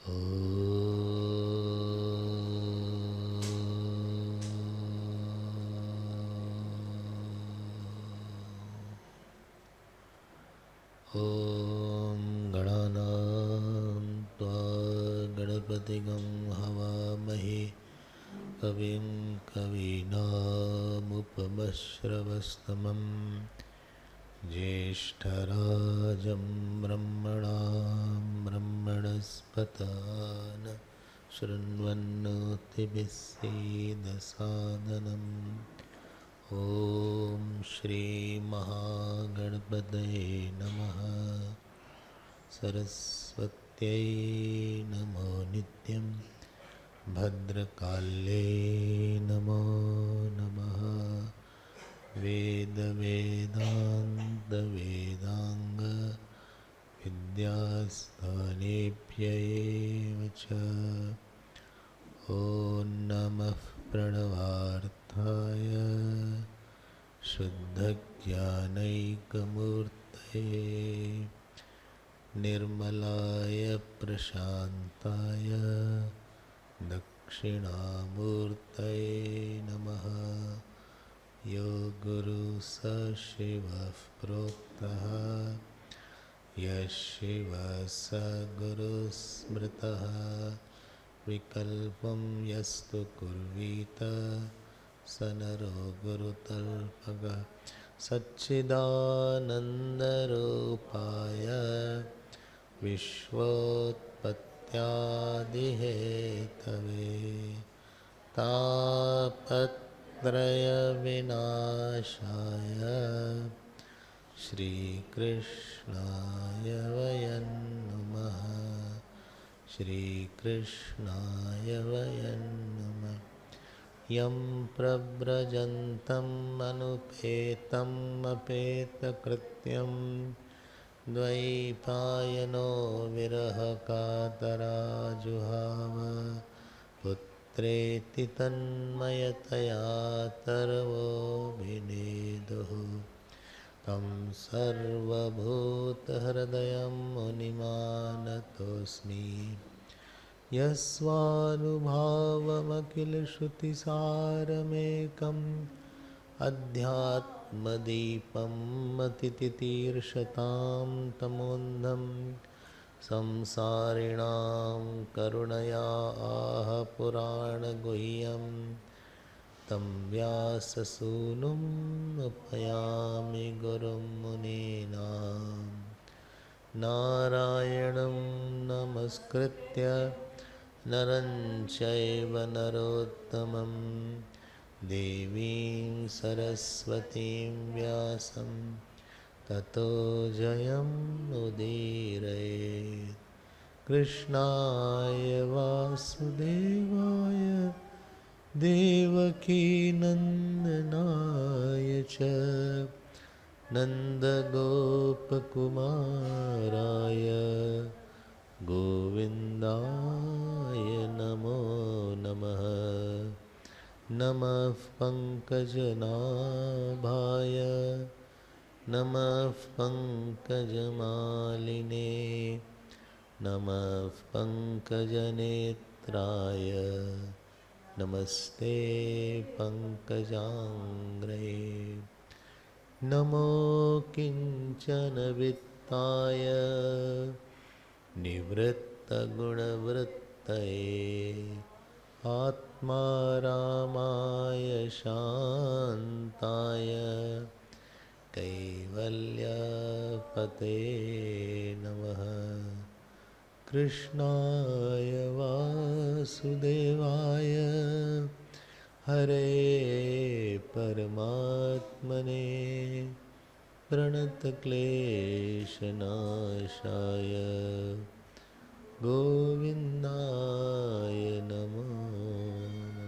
ॐ गणानां त्वा गणपतिगं हवामहे कविं कवीनामुपमश्रवस्तमं ज्येष्ठराजं ब्रह्मणां ब्रह्मणस्पत न शृण्वन्नोतिभिः सीदसादनम् ॐ श्री महागणपतये नमः। सरस्वत्यै नमो नित्यं भद्रकाल्ये नमो नमः। वेदवेदान्तवेदाङ्ग विद्यास्थानेभ्य एव च। ॐ नमः प्रणवार्थाय शुद्धज्ञानैकमूर्तये निर्मलाय प्रशान्ताय दक्षिणामूर्तये नमः। यो गुरुः स शिवः प्रोक्तः यः शिवः स गुरुः स्मृतः विकल्पं यस्तु कुर्वीत स नरो गुरुतल्पः। सच्चिदानन्दरूपाय विश्वोत्पत्त्यादिहेतवे तापत्रयविनाशाय श्रीकृष्णाय वयं नुमः। श्रीकृष्णाय वयं नुमः। यं प्रव्रजन्तम् अनुपेतम् अपेतकृत्यं द्वैपायनो विरहकातराजुहाव पुत्रेति तन्मयतया तर्वोऽभिनेदुः तं सर्वभूतहृदयं मुनिमानतोऽस्मि। यस्वानुभावमखिलश्रुतिसारमेकम् अध्यात्मदीपम् अतितितीर्षतां तमोन्धं संसारिणां करुणया आह पुराणगुह्यं तं व्याससूनुम् उपयामि गुरुं मुनीनां। नारायणं नमस्कृत्य नरं चैव नरोत्तमं देवीं सरस्वतीं व्यासं ततो जयमुदीरयेत्। कृष्णाय वासुदेवाय देवकीनन्दनाय च नन्दगोपकुमाराय गोविन्दाय नमो नमः। नमः पङ्कजनाभाय नमः पङ्कजमालिने नमः पङ्कजनेत्राय नमस्ते पङ्कजाङ्घ्रे। नमो किञ्चनवित्ताय निवृत्तगुणवृत्तये आत्मारामाय शान्ताय कैवल्यपते नमः। कृष्णाय वासुदेवाय हरे परमात्मने प्रणतक्लेशनाशाय गोविन्दाय नमो नमः।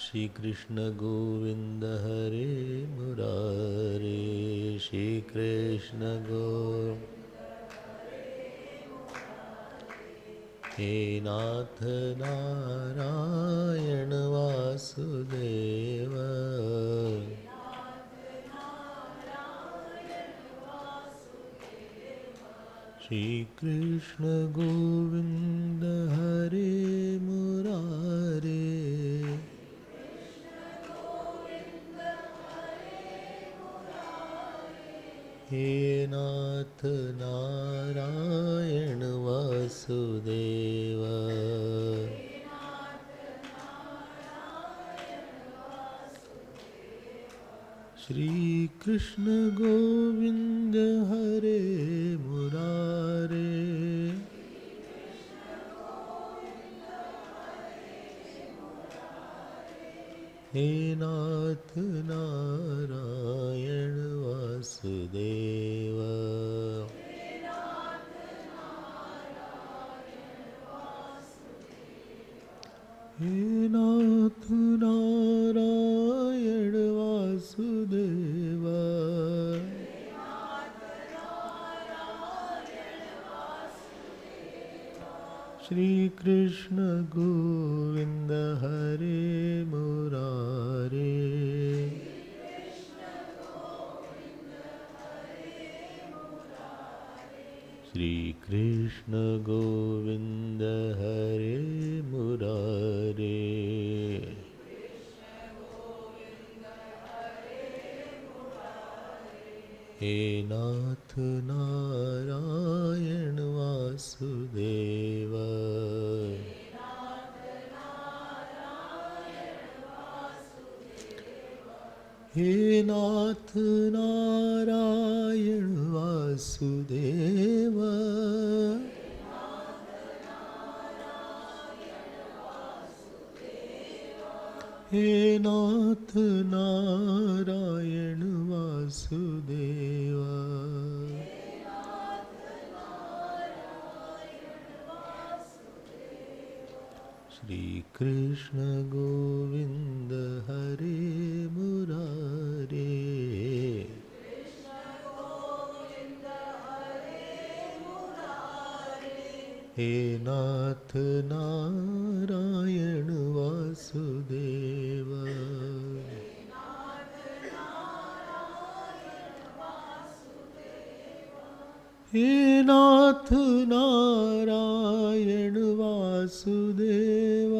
श्री कृष्ण गोविंद हरे मुरारे श्री कृष्ण गोविंद हे नाथ नारायण वासुदेव श्री कृष्ण गोविंद हरे मुरारे, हे नाथ नारायण वासुदेव, श्री कृष्ण गोविंद हरे मुरारे, हे नाथ नारायण वासुदेव, हे नाथ नारायण वासुदेव, श्री कृष्ण गोविंद हरे मुरारे, श्री कृष्ण गोविंद हरे मुरारे, हे नाथ नारायण वासुदेव, हे नाथ नारायण वासुदेव, हे नाथ नारायण वासुदेव, श्री कृष्ण गोविंद हरे मुरारे, हे नाथ नारायण वासुदेव, हे नाथ नारायण वासुदेव,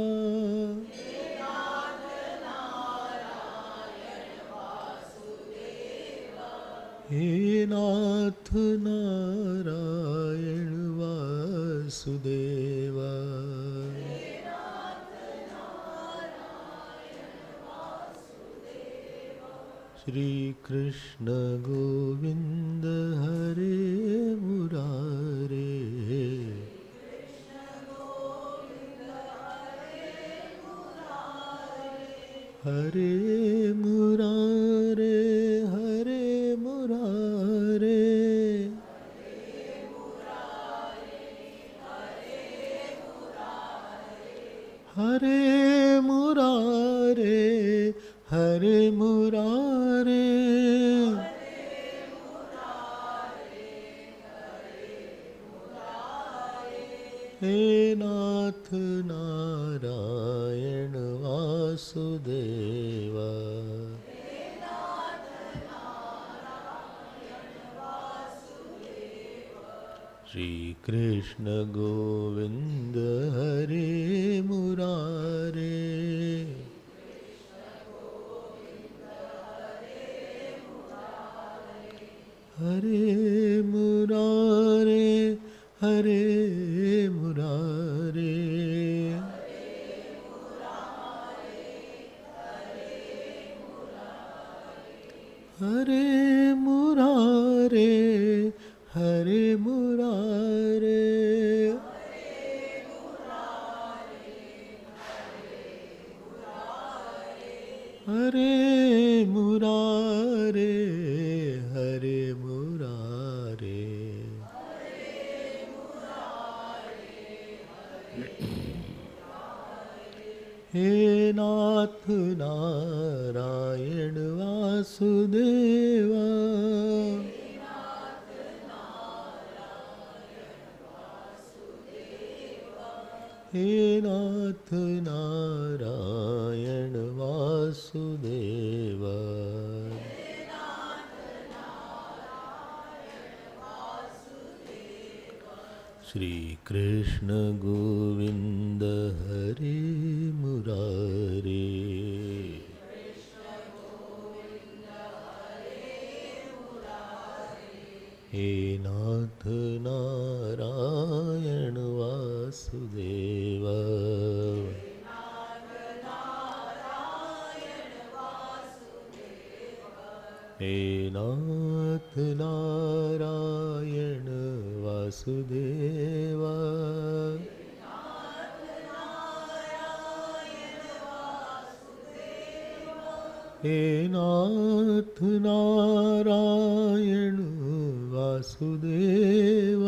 हे नाथ नारायण वासुदेव, श्री कृष्ण गोविंद हरे मुरारे, हरे मुरारे, हरे मुरारे, हरे मुरारे, हरे मुरारे, हे नाथ नारायण वासुदेव, श्री कृष्ण गोविंद हरे मुरारे, हरे मुरारे, हरे मुरारे, हरे मुरारे, हरे मुरारे, हरे मुरारे, हरे मुरारे, हे नाथ नारायण वासुदेव, हे नाथ नारायण वासुदेव, श्री कृष्ण गोविंद हरे मुरारे, हे नाथ नारायण वासुदेव, हे नाथ नारायण वासुदेव, हे नाथ नारायण वासुदेव,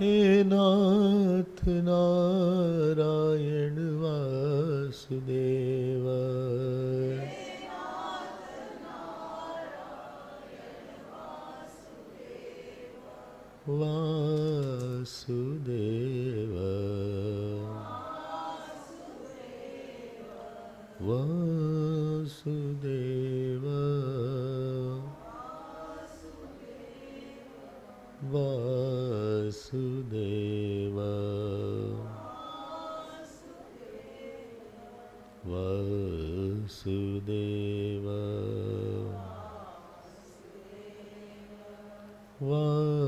हे नाथ नारायण वासुदेव, वासुदेव वासुदेव वासुदेव वासुदेव वासुदेव वासुदेव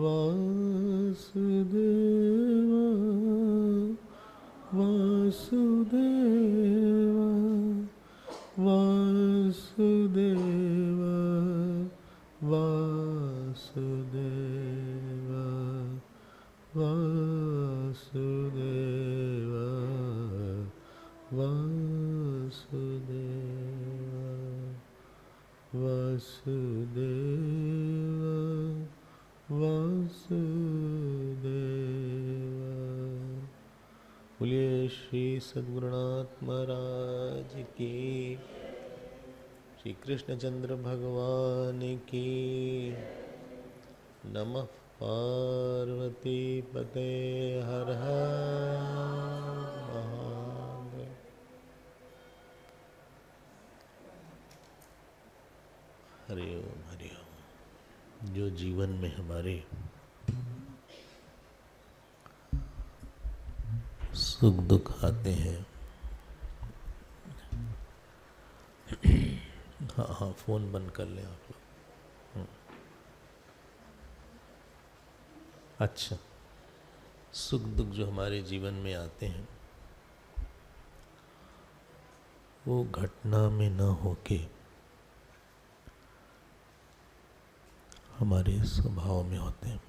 वासुदेव वासुदेव वासुदेव वासुदेव वासुदेव वासुदेव वासुदेव। बोलिए श्री सद्गुरुनाथ महाराज की, श्री कृष्णचंद्र भगवान की। नमः पार्वती पते, हर हर महादेव। हरि ओम हरि ओम। जो जीवन में हमारे सुख दुख आते हैं, हाँ हाँ फोन बंद कर लें आप लोग। अच्छा, सुख दुख जो हमारे जीवन में आते हैं वो घटना में न होके हमारे स्वभाव में होते हैं।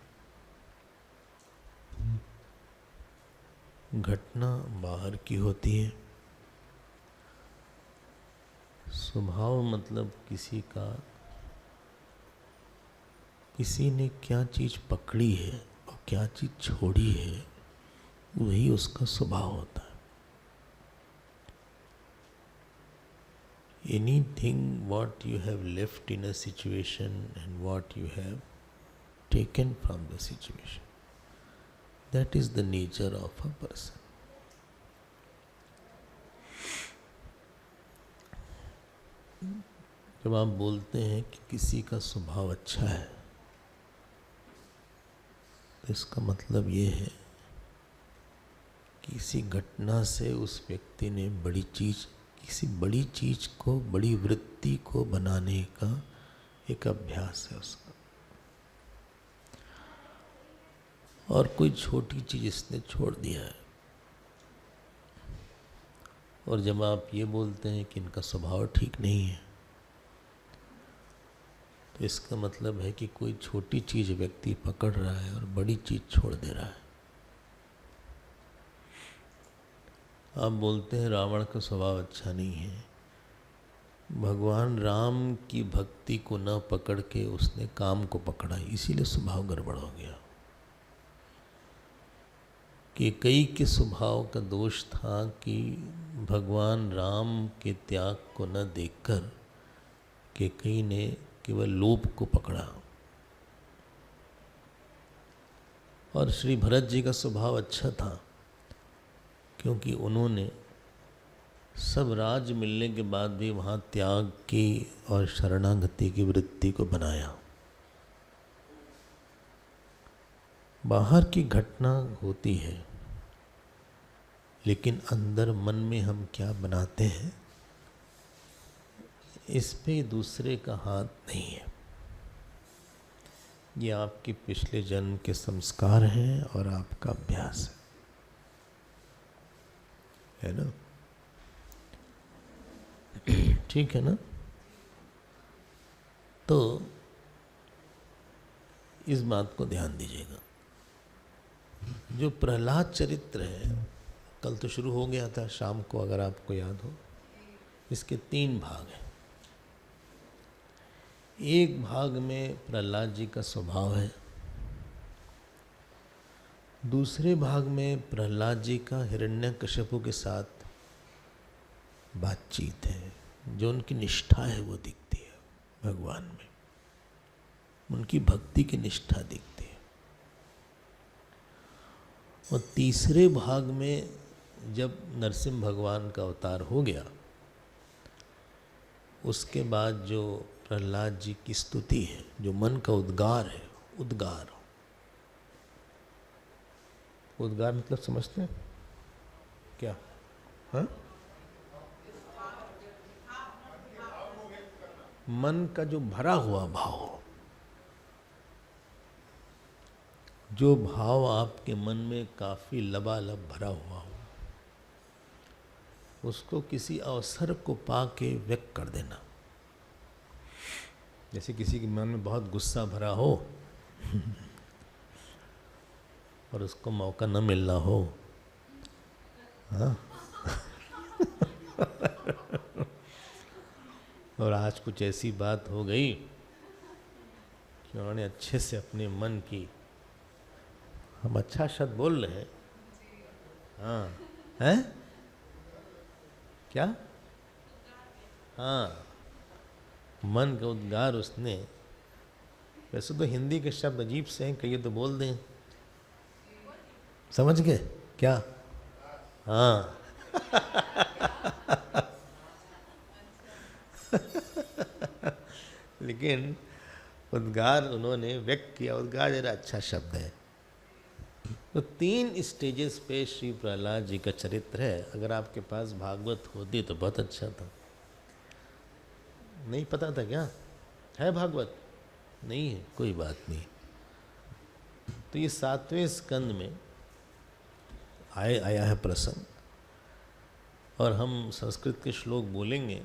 घटना बाहर की होती है, स्वभाव मतलब किसी ने क्या चीज पकड़ी है और क्या चीज छोड़ी है, वही उसका स्वभाव होता है। Anything what you have left in a situation and what you have taken from the situation, that is the nature of a person. जब आप बोलते हैं कि किसी का स्वभाव अच्छा है, तो इसका मतलब ये है कि किसी घटना से उस व्यक्ति ने किसी बड़ी चीज को, बड़ी वृत्ति को बनाने का एक अभ्यास है उसका, और कोई छोटी चीज इसने छोड़ दिया है। और जब आप ये बोलते हैं कि इनका स्वभाव ठीक नहीं है, तो इसका मतलब है कि कोई छोटी चीज व्यक्ति पकड़ रहा है और बड़ी चीज छोड़ दे रहा है। आप बोलते हैं रावण का स्वभाव अच्छा नहीं है, भगवान राम की भक्ति को न पकड़ के उसने काम को पकड़ा, इसीलिए स्वभाव गड़बड़ हो गया। कि कई के स्वभाव का दोष था कि भगवान राम के त्याग को न देखकर कि कई ने केवल लोभ को पकड़ा। और श्री भरत जी का स्वभाव अच्छा था, क्योंकि उन्होंने सब राज मिलने के बाद भी वहाँ त्याग की और शरणागति की वृत्ति को बनाया। बाहर की घटना होती है, लेकिन अंदर मन में हम क्या बनाते हैं इस पे दूसरे का हाथ नहीं है। ये आपके पिछले जन्म के संस्कार हैं और आपका अभ्यास है ना? ठीक है ना? तो इस बात को ध्यान दीजिएगा। जो प्रहलाद चरित्र है, कल तो शुरू हो गया था शाम को, अगर आपको याद हो। इसके 3 भाग हैं। एक भाग में प्रहलाद जी का स्वभाव है, दूसरे भाग में प्रहलाद जी का हिरण्यकश्यपु के साथ बातचीत है। जो उनकी निष्ठा है वो दिखती है भगवान में, उनकी भक्ति की निष्ठा दिखती है। और तीसरे भाग में जब नरसिंह भगवान का अवतार हो गया, उसके बाद जो प्रहलाद जी की स्तुति है, जो मन का उद्गार है, उद्गार मतलब समझते हैं क्या? हाँ, मन का जो भरा हुआ भाव, जो भाव आपके मन में काफी लबालब भरा हुआ हो, उसको किसी अवसर को पाके व्यक्त कर देना। जैसे किसी के मन में बहुत गुस्सा भरा हो और उसको मौका न मिल रहा हो, हाँ और आज कुछ ऐसी बात हो गई कि उन्होंने अच्छे से अपने मन की, हम अच्छा शब्द बोल रहे हैं, हाँ हैं क्या, हाँ, मन का उद्गार उसने, वैसे तो हिंदी के शब्द अजीब से हैं, कहिए तो बोल दें, समझ गए क्या? हाँ लेकिन उद्गार उन्होंने व्यक्त किया, उद्गार जरा अच्छा शब्द है। तो 3 स्टेजेस पे श्री प्रहलाद जी का चरित्र है। अगर आपके पास भागवत होती तो बहुत अच्छा था। नहीं पता था क्या? है भागवत? नहीं है, कोई बात नहीं। तो ये 7वें स्कंद में आया है प्रसंग, और हम संस्कृत के श्लोक बोलेंगे,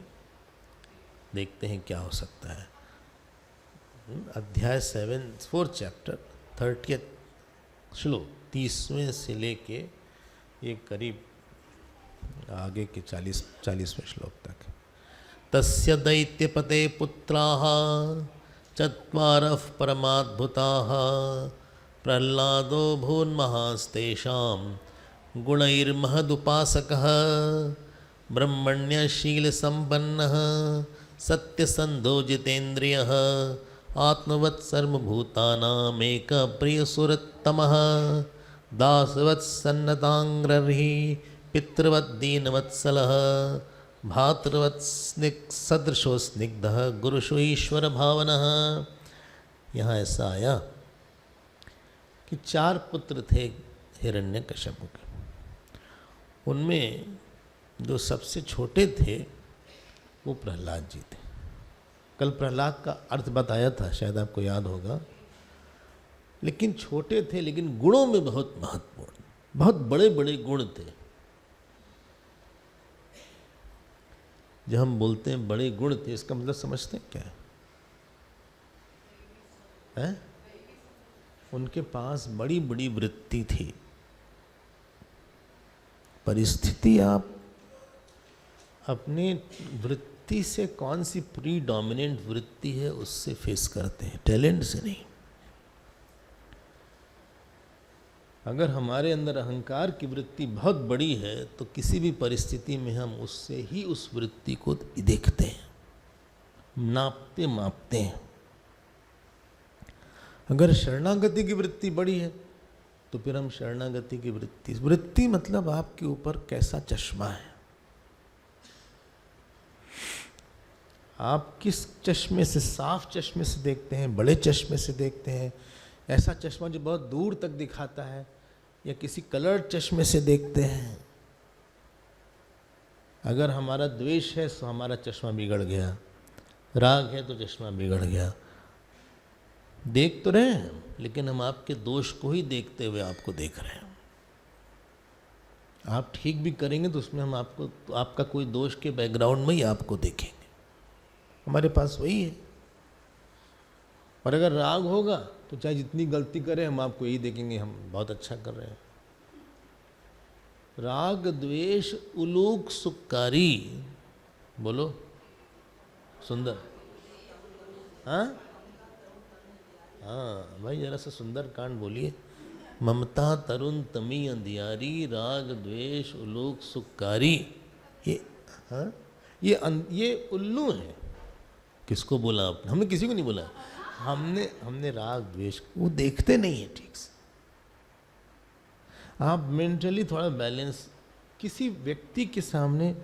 देखते हैं क्या हो सकता है। अध्याय 4 चैप्टर 30 श्लोक, 30वें से लेके ये करीब आगे के 40वें श्लोक तक। तस्य दैत्यपते पुत्राः चत्वारः परमाद्भुताः प्रह्लादो भून्महास्तेषां गुणैर्महदुपासकः ब्रह्मण्यशीलसम्पन्नः सत्यसन्धो जितेन्द्रियः आत्मवत् सर्वभूतानामेकप्रियसुरत्तमः दासवत्सन्नताङ्ग्रही पितृवद्दीनवत्सलः भातृवत्सदृशो स्निग्धः गुरुषु ईश्वर भावनः। यहाँ ऐसा आया कि 4 पुत्र थे हिरण्यकश्यप के। उनमें जो सबसे छोटे थे वो प्रहलाद जी थे। कल प्रहलाद का अर्थ बताया था, शायद आपको याद होगा। लेकिन छोटे थे, लेकिन गुणों में बहुत महत्वपूर्ण, बहुत बड़े बड़े गुण थे। जब हम बोलते हैं बड़े गुण थे, इसका मतलब समझते हैं क्या है? उनके पास बड़ी बड़ी वृत्ति थी। परिस्थिति, आप अपने वृत्ति से कौन सी प्रीडोमिनेंट वृत्ति है उससे फेस करते हैं, टैलेंट से नहीं। अगर हमारे अंदर अहंकार की वृत्ति बहुत बड़ी है तो किसी भी परिस्थिति में हम उससे ही उस वृत्ति को देखते हैं, नापते मापते हैं। अगर शरणागति की वृत्ति बड़ी है तो फिर हम शरणागति की वृत्ति, वृत्ति मतलब आपके ऊपर कैसा चश्मा है, आप किस चश्मे से, साफ चश्मे से देखते हैं, बड़े चश्मे से देखते हैं, ऐसा चश्मा जो बहुत दूर तक दिखाता है, या किसी कलर्ड चश्मे से देखते हैं। अगर हमारा द्वेष है तो हमारा चश्मा बिगड़ गया, राग है तो चश्मा बिगड़ गया। देख तो रहे हैं लेकिन हम आपके दोष को ही देखते हुए आपको देख रहे हैं। आप ठीक भी करेंगे तो उसमें हम आपको, तो आपका कोई दोष के बैकग्राउंड में ही आपको देखेंगे, हमारे पास वही है। और अगर राग होगा तो चाहे जितनी गलती करें हम आपको यही देखेंगे, हम बहुत अच्छा कर रहे हैं। राग द्वेष उलूक सुकारी, बोलो सुंदर, हाँ हाँ भाई जरा सा सुंदर कांड बोलिए। ममता तरुण तमी अंधियारी, राग द्वेष उलूक सुकारी। ये हाँ ये उल्लू है। किसको बोला आपने? हमने किसी को नहीं बोला। हमने राग द्वेष, वो देखते नहीं है ठीक से। आप मेंटली थोड़ा बैलेंस, किसी व्यक्ति के सामने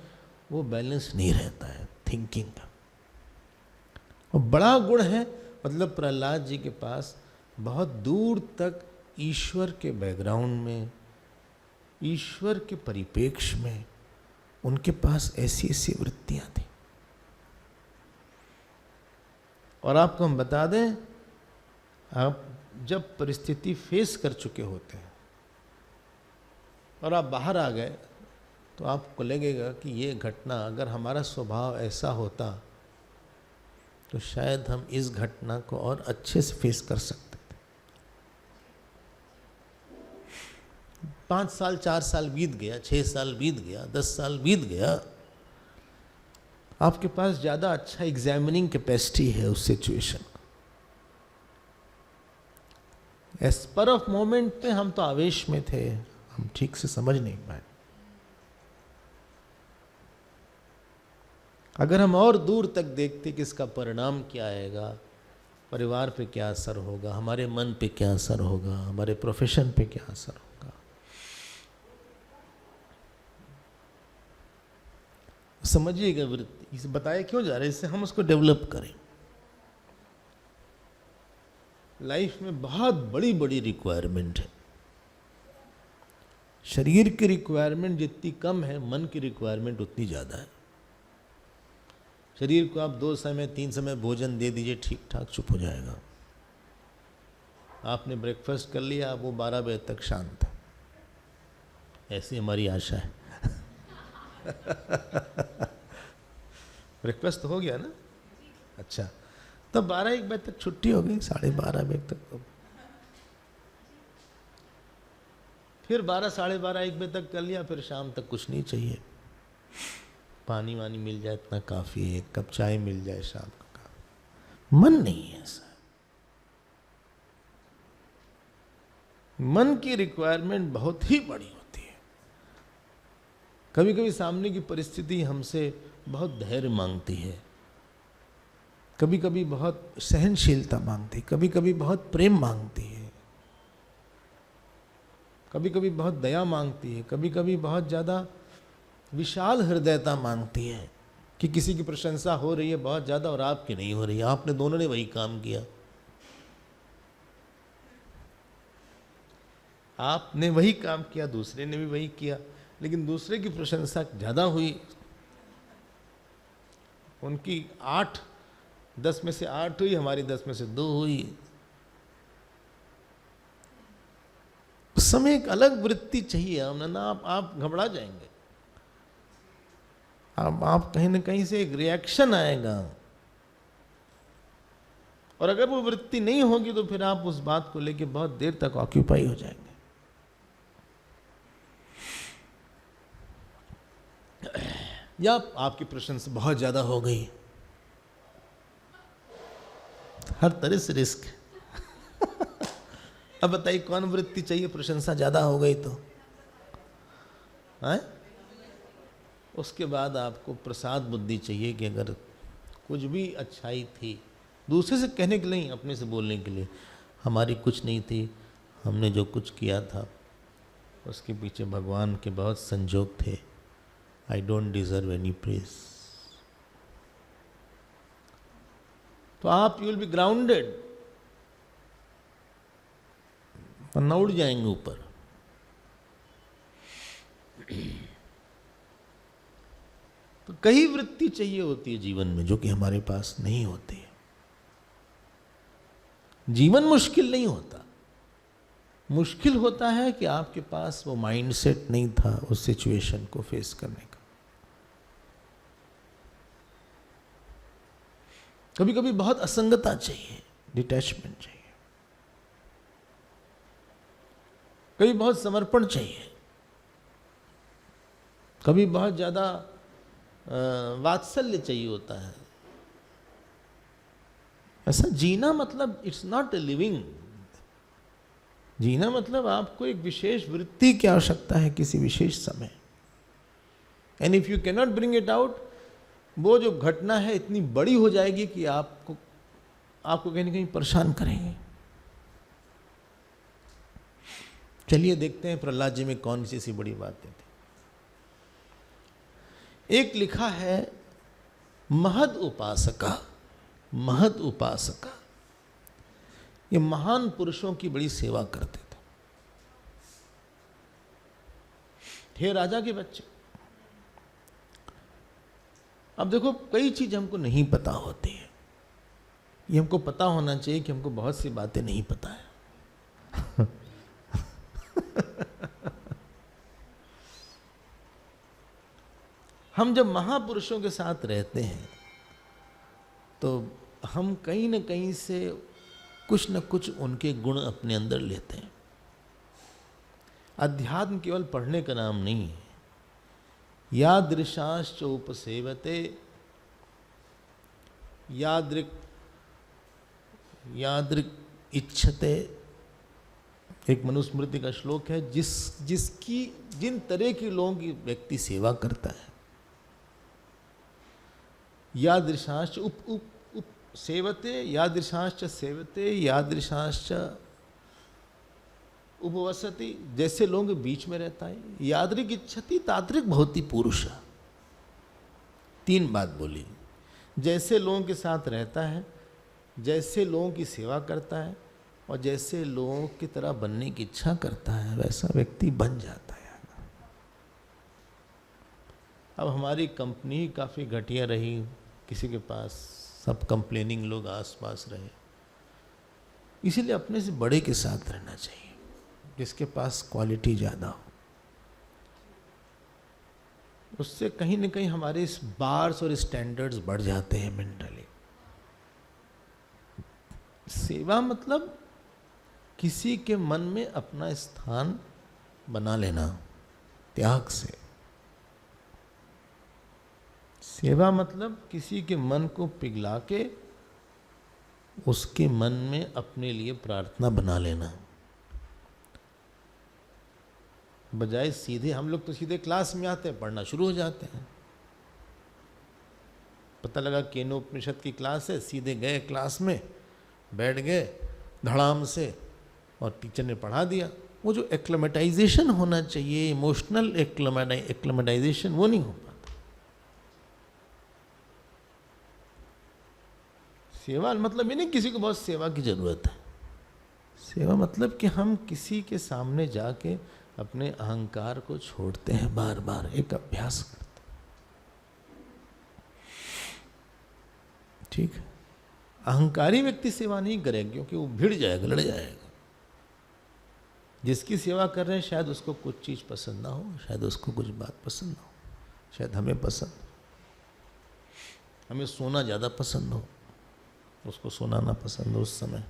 वो बैलेंस नहीं रहता है थिंकिंग का। और बड़ा गुण है, मतलब प्रहलाद जी के पास बहुत दूर तक ईश्वर के बैकग्राउंड में, ईश्वर के परिप्रेक्ष्य में उनके पास ऐसी ऐसी वृत्तियां थी। और आपको हम बता दें, आप जब परिस्थिति फेस कर चुके होते हैं और आप बाहर आ गए तो आपको लगेगा कि ये घटना, अगर हमारा स्वभाव ऐसा होता तो शायद हम इस घटना को और अच्छे से फेस कर सकते थे। 5 साल 4 साल बीत गया, 6 साल बीत गया, 10 साल बीत गया, आपके पास ज़्यादा अच्छा एग्जामिनिंग कैपेसिटी है उस सिचुएशन का। स्पर ऑफ मोमेंट पे हम तो आवेश में थे, हम ठीक से समझ नहीं पाए। अगर हम और दूर तक देखते कि इसका परिणाम क्या आएगा, परिवार पे क्या असर होगा, हमारे मन पे क्या असर होगा, हमारे प्रोफेशन पे क्या असर होगा, समझिएगा वृत्ति। इसे बताया क्यों जा रहा है? इससे हम उसको डेवलप करें। लाइफ में बहुत बड़ी बड़ी रिक्वायरमेंट है। शरीर की रिक्वायरमेंट जितनी कम है, मन की रिक्वायरमेंट उतनी ज़्यादा है। शरीर को आप 2 समय 3 समय भोजन दे दीजिए, ठीक ठाक चुप हो जाएगा। आपने ब्रेकफास्ट कर लिया, आप वो 12 बजे तक शांत है, ऐसी हमारी आशा है। ब्रेकफास्ट हो गया ना? अच्छा, तब 12-1 बजे तक छुट्टी हो गई, 12:30 बजे तक। फिर 12-12:30-1 बजे तक कर लिया, फिर शाम तक कुछ नहीं चाहिए। पानी वानी मिल जाए इतना काफ़ी है, 1 कप चाय मिल जाए शाम का। मन नहीं है ऐसा। मन की रिक्वायरमेंट बहुत ही बड़ी होती है। कभी कभी सामने की परिस्थिति हमसे बहुत धैर्य मांगती है, कभी कभी बहुत सहनशीलता मांगती है, कभी कभी बहुत प्रेम मांगती है, कभी कभी बहुत दया मांगती है, कभी कभी बहुत ज़्यादा विशाल हृदयता मांगती है कि किसी की प्रशंसा हो रही है बहुत ज़्यादा और आपकी नहीं हो रही है। आपने, दोनों ने वही काम किया, आपने वही काम किया, दूसरे ने भी वही किया, लेकिन दूसरे की प्रशंसा ज़्यादा हुई। उनकी 10 में से 8 हुई, हमारी 10 में से 2 हुई। उस समय एक अलग वृत्ति चाहिए, ना आप घबरा जाएंगे। आप कहीं ना कहीं से एक रिएक्शन आएगा, और अगर वो वृत्ति नहीं होगी तो फिर आप उस बात को लेके बहुत देर तक ऑक्यूपाई हो जाएंगे। या आपकी प्रशंसा बहुत ज्यादा हो गई, हर तरह से रिस्क है। अब बताइए कौन वृत्ति चाहिए? प्रशंसा ज्यादा हो गई तो है? उसके बाद आपको प्रसाद बुद्धि चाहिए कि अगर कुछ भी अच्छाई थी, दूसरे से कहने के लिए नहीं, अपने से बोलने के लिए, हमारी कुछ नहीं थी, हमने जो कुछ किया था उसके पीछे भगवान के बहुत संजोग थे। I don't deserve any praise. तो आप यू विल बी ग्राउंडेड, न उड़ जाएंगे ऊपर। तो कई वृत्ति चाहिए होती है जीवन में जो कि हमारे पास नहीं होती है। जीवन मुश्किल नहीं होता, मुश्किल होता है कि आपके पास वो माइंडसेट नहीं था उस सिचुएशन को फेस करने का। कभी कभी बहुत असंगता चाहिए, डिटैचमेंट चाहिए, कभी बहुत समर्पण चाहिए, कभी बहुत ज्यादा वात्सल्य चाहिए होता है। ऐसा जीना मतलब इट्स नॉट ए लिविंग। जीना मतलब आपको एक विशेष वृत्ति की आवश्यकता है किसी विशेष समय। And if you can not bring it out, वो जो घटना है इतनी बड़ी हो जाएगी कि आपको कहीं ना कहीं परेशान करेंगे। चलिए देखते हैं प्रहलाद जी में कौन सी ऐसी बड़ी बातें थी। एक लिखा है, महद उपासका। महद उपासका, ये महान पुरुषों की बड़ी सेवा करते थे। हे राजा के बच्चे, अब देखो कई चीज हमको नहीं पता होती है। ये हमको पता होना चाहिए कि हमको बहुत सी बातें नहीं पता है। हम जब महापुरुषों के साथ रहते हैं तो हम कहीं न कहीं से कुछ न कुछ उनके गुण अपने अंदर लेते हैं। अध्यात्म केवल पढ़ने का नाम नहीं है। यादृशाश्च उपसेवते, यादृक् इच्छते। एक मनुस्मृति का श्लोक है, जिन तरह के लोगों की व्यक्ति सेवा करता है, यादृशाश्च उप सेवते, यादृशाश्च सेवते, यादृशाश्च उपवसति। जैसे लोगों के बीच में रहता है, यादृक् इच्छति तादृक् भवति पुरुष। 3 बात बोली। जैसे लोगों के साथ रहता है, जैसे लोगों की सेवा करता है, और जैसे लोगों की तरह बनने की इच्छा करता है, वैसा व्यक्ति बन जाता है। अब हमारी कंपनी काफ़ी घटिया रही, किसी के पास सब कंप्लेनिंग लोग आसपास रहे, इसीलिए अपने से बड़े के साथ रहना चाहिए, जिसके पास क्वालिटी ज़्यादा हो। उससे कहीं न कहीं हमारे इस बार्स और स्टैंडर्ड्स बढ़ जाते हैं मेंटली। सेवा मतलब किसी के मन में अपना स्थान बना लेना त्याग से। सेवा मतलब किसी के मन को पिघला के उसके मन में अपने लिए प्रार्थना बना लेना, बजाय सीधे। हम लोग तो सीधे क्लास में आते हैं, पढ़ना शुरू हो जाते हैं। पता लगा केनोपनिषद की क्लास है, सीधे गए क्लास में, बैठ गए धड़ाम से, और टीचर ने पढ़ा दिया। वो जो एक्लेमेटाइजेशन होना चाहिए, इमोशनल एक्लेमेटाइजेशन, वो नहीं हो पाता। सेवा मतलब ये नहीं किसी को बहुत सेवा की जरूरत है। सेवा मतलब कि हम किसी के सामने जाके अपने अहंकार को छोड़ते हैं, बार बार एक अभ्यास करते हैं। ठीक है, अहंकारी व्यक्ति सेवा नहीं करेगा क्योंकि वो भिड़ जाएगा, लड़ जाएगा। जिसकी सेवा कर रहे हैं शायद उसको कुछ चीज़ पसंद ना हो, शायद उसको कुछ बात पसंद ना हो, शायद हमें पसंद, हमें सोना ज़्यादा पसंद हो, उसको सोना ना पसंद हो। उस समय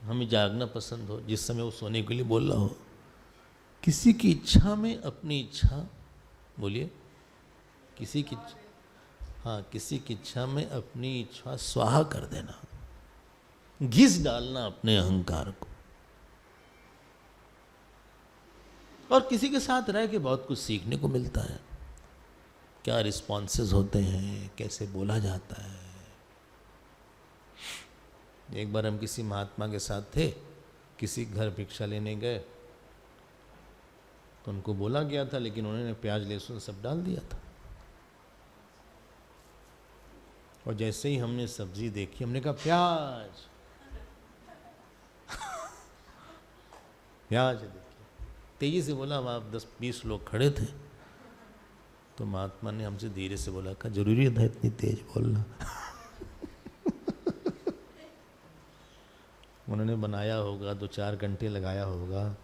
हमें जागना पसंद हो, जिस समय वो सोने के लिए बोल रहा हो। किसी की इच्छा में अपनी इच्छा, बोलिए, किसी की इच्छा में अपनी इच्छा स्वाहा कर देना, घिस डालना अपने अहंकार को। और किसी के साथ रह के बहुत कुछ सीखने को मिलता है। क्या रिस्पॉन्सेज होते हैं, कैसे बोला जाता है, एक बार हम किसी महात्मा के साथ थे, किसी घर भिक्षा लेने गए, तो उनको बोला गया था, लेकिन उन्होंने प्याज लहसुन सब डाल दिया था। और जैसे ही हमने सब्जी देखी, हमने कहा प्याज प्याज देखिए, तेजी से बोला। वहाँ 10-20 लोग खड़े थे, तो महात्मा ने हमसे धीरे से बोला, कहा जरूरी था इतनी तेज बोलना? उन्होंने बनाया होगा, 2-4 घंटे लगाया होगा,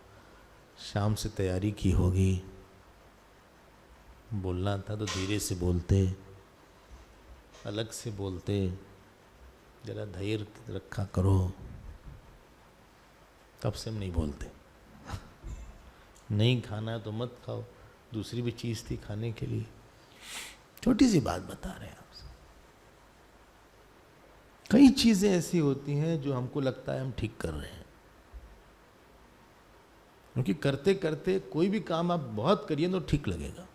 शाम से तैयारी की होगी, बोलना था तो धीरे से बोलते, अलग से बोलते, जरा धैर्य रखा करो। तब से हम नहीं बोलते। नहीं खाना है तो मत खाओ, दूसरी भी चीज़ थी खाने के लिए। छोटी सी बात बता रहे हैं आपसे। कई चीज़ें ऐसी होती हैं जो हमको लगता है हम ठीक कर रहे हैं, क्योंकि करते करते कोई भी काम आप बहुत करिए तो ठीक लगेगा।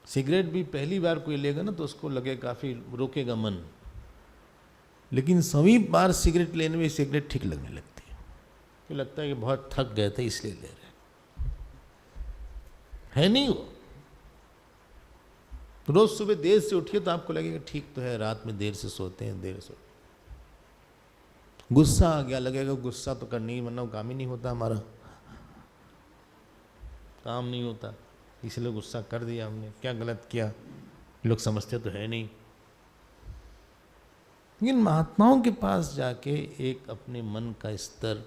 सिगरेट भी पहली बार कोई लेगा ना तो उसको लगे काफ़ी रोकेगा मन, लेकिन 100वीं बार सिगरेट लेने में सिगरेट ठीक लगने लगती है, तो लगता है कि बहुत थक गए थे इसलिए ले रहे है नहीं वो। रोज सुबह देर से उठिए तो आपको लगेगा ठीक तो है, रात में देर से सोते हैं, देर से। गुस्सा आ गया, लगेगा गुस्सा तो करनी ही, वरना काम ही नहीं होता, हमारा काम नहीं होता, इसलिए गुस्सा कर दिया हमने। क्या गलत किया, लोग समझते तो है नहीं। लेकिन महात्माओं के पास जाके एक अपने मन का स्तर,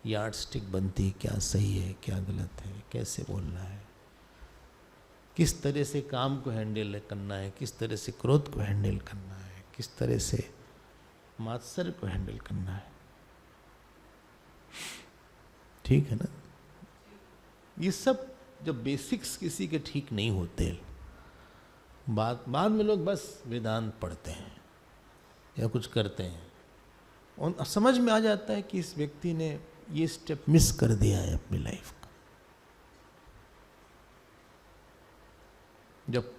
यार्ड स्टिक बनती, क्या सही है क्या गलत है, कैसे बोलना है, किस तरह से काम को हैंडल करना है, किस तरह से क्रोध को हैंडल करना है, किस तरह से मात्सर्य को हैंडल करना है। ठीक है ना? ये सब जब बेसिक्स किसी के ठीक नहीं होते, बाद में लोग बस वेदांत पढ़ते हैं या कुछ करते हैं और समझ में आ जाता है कि इस व्यक्ति ने ये स्टेप मिस कर दिया है अपनी लाइफ का। जब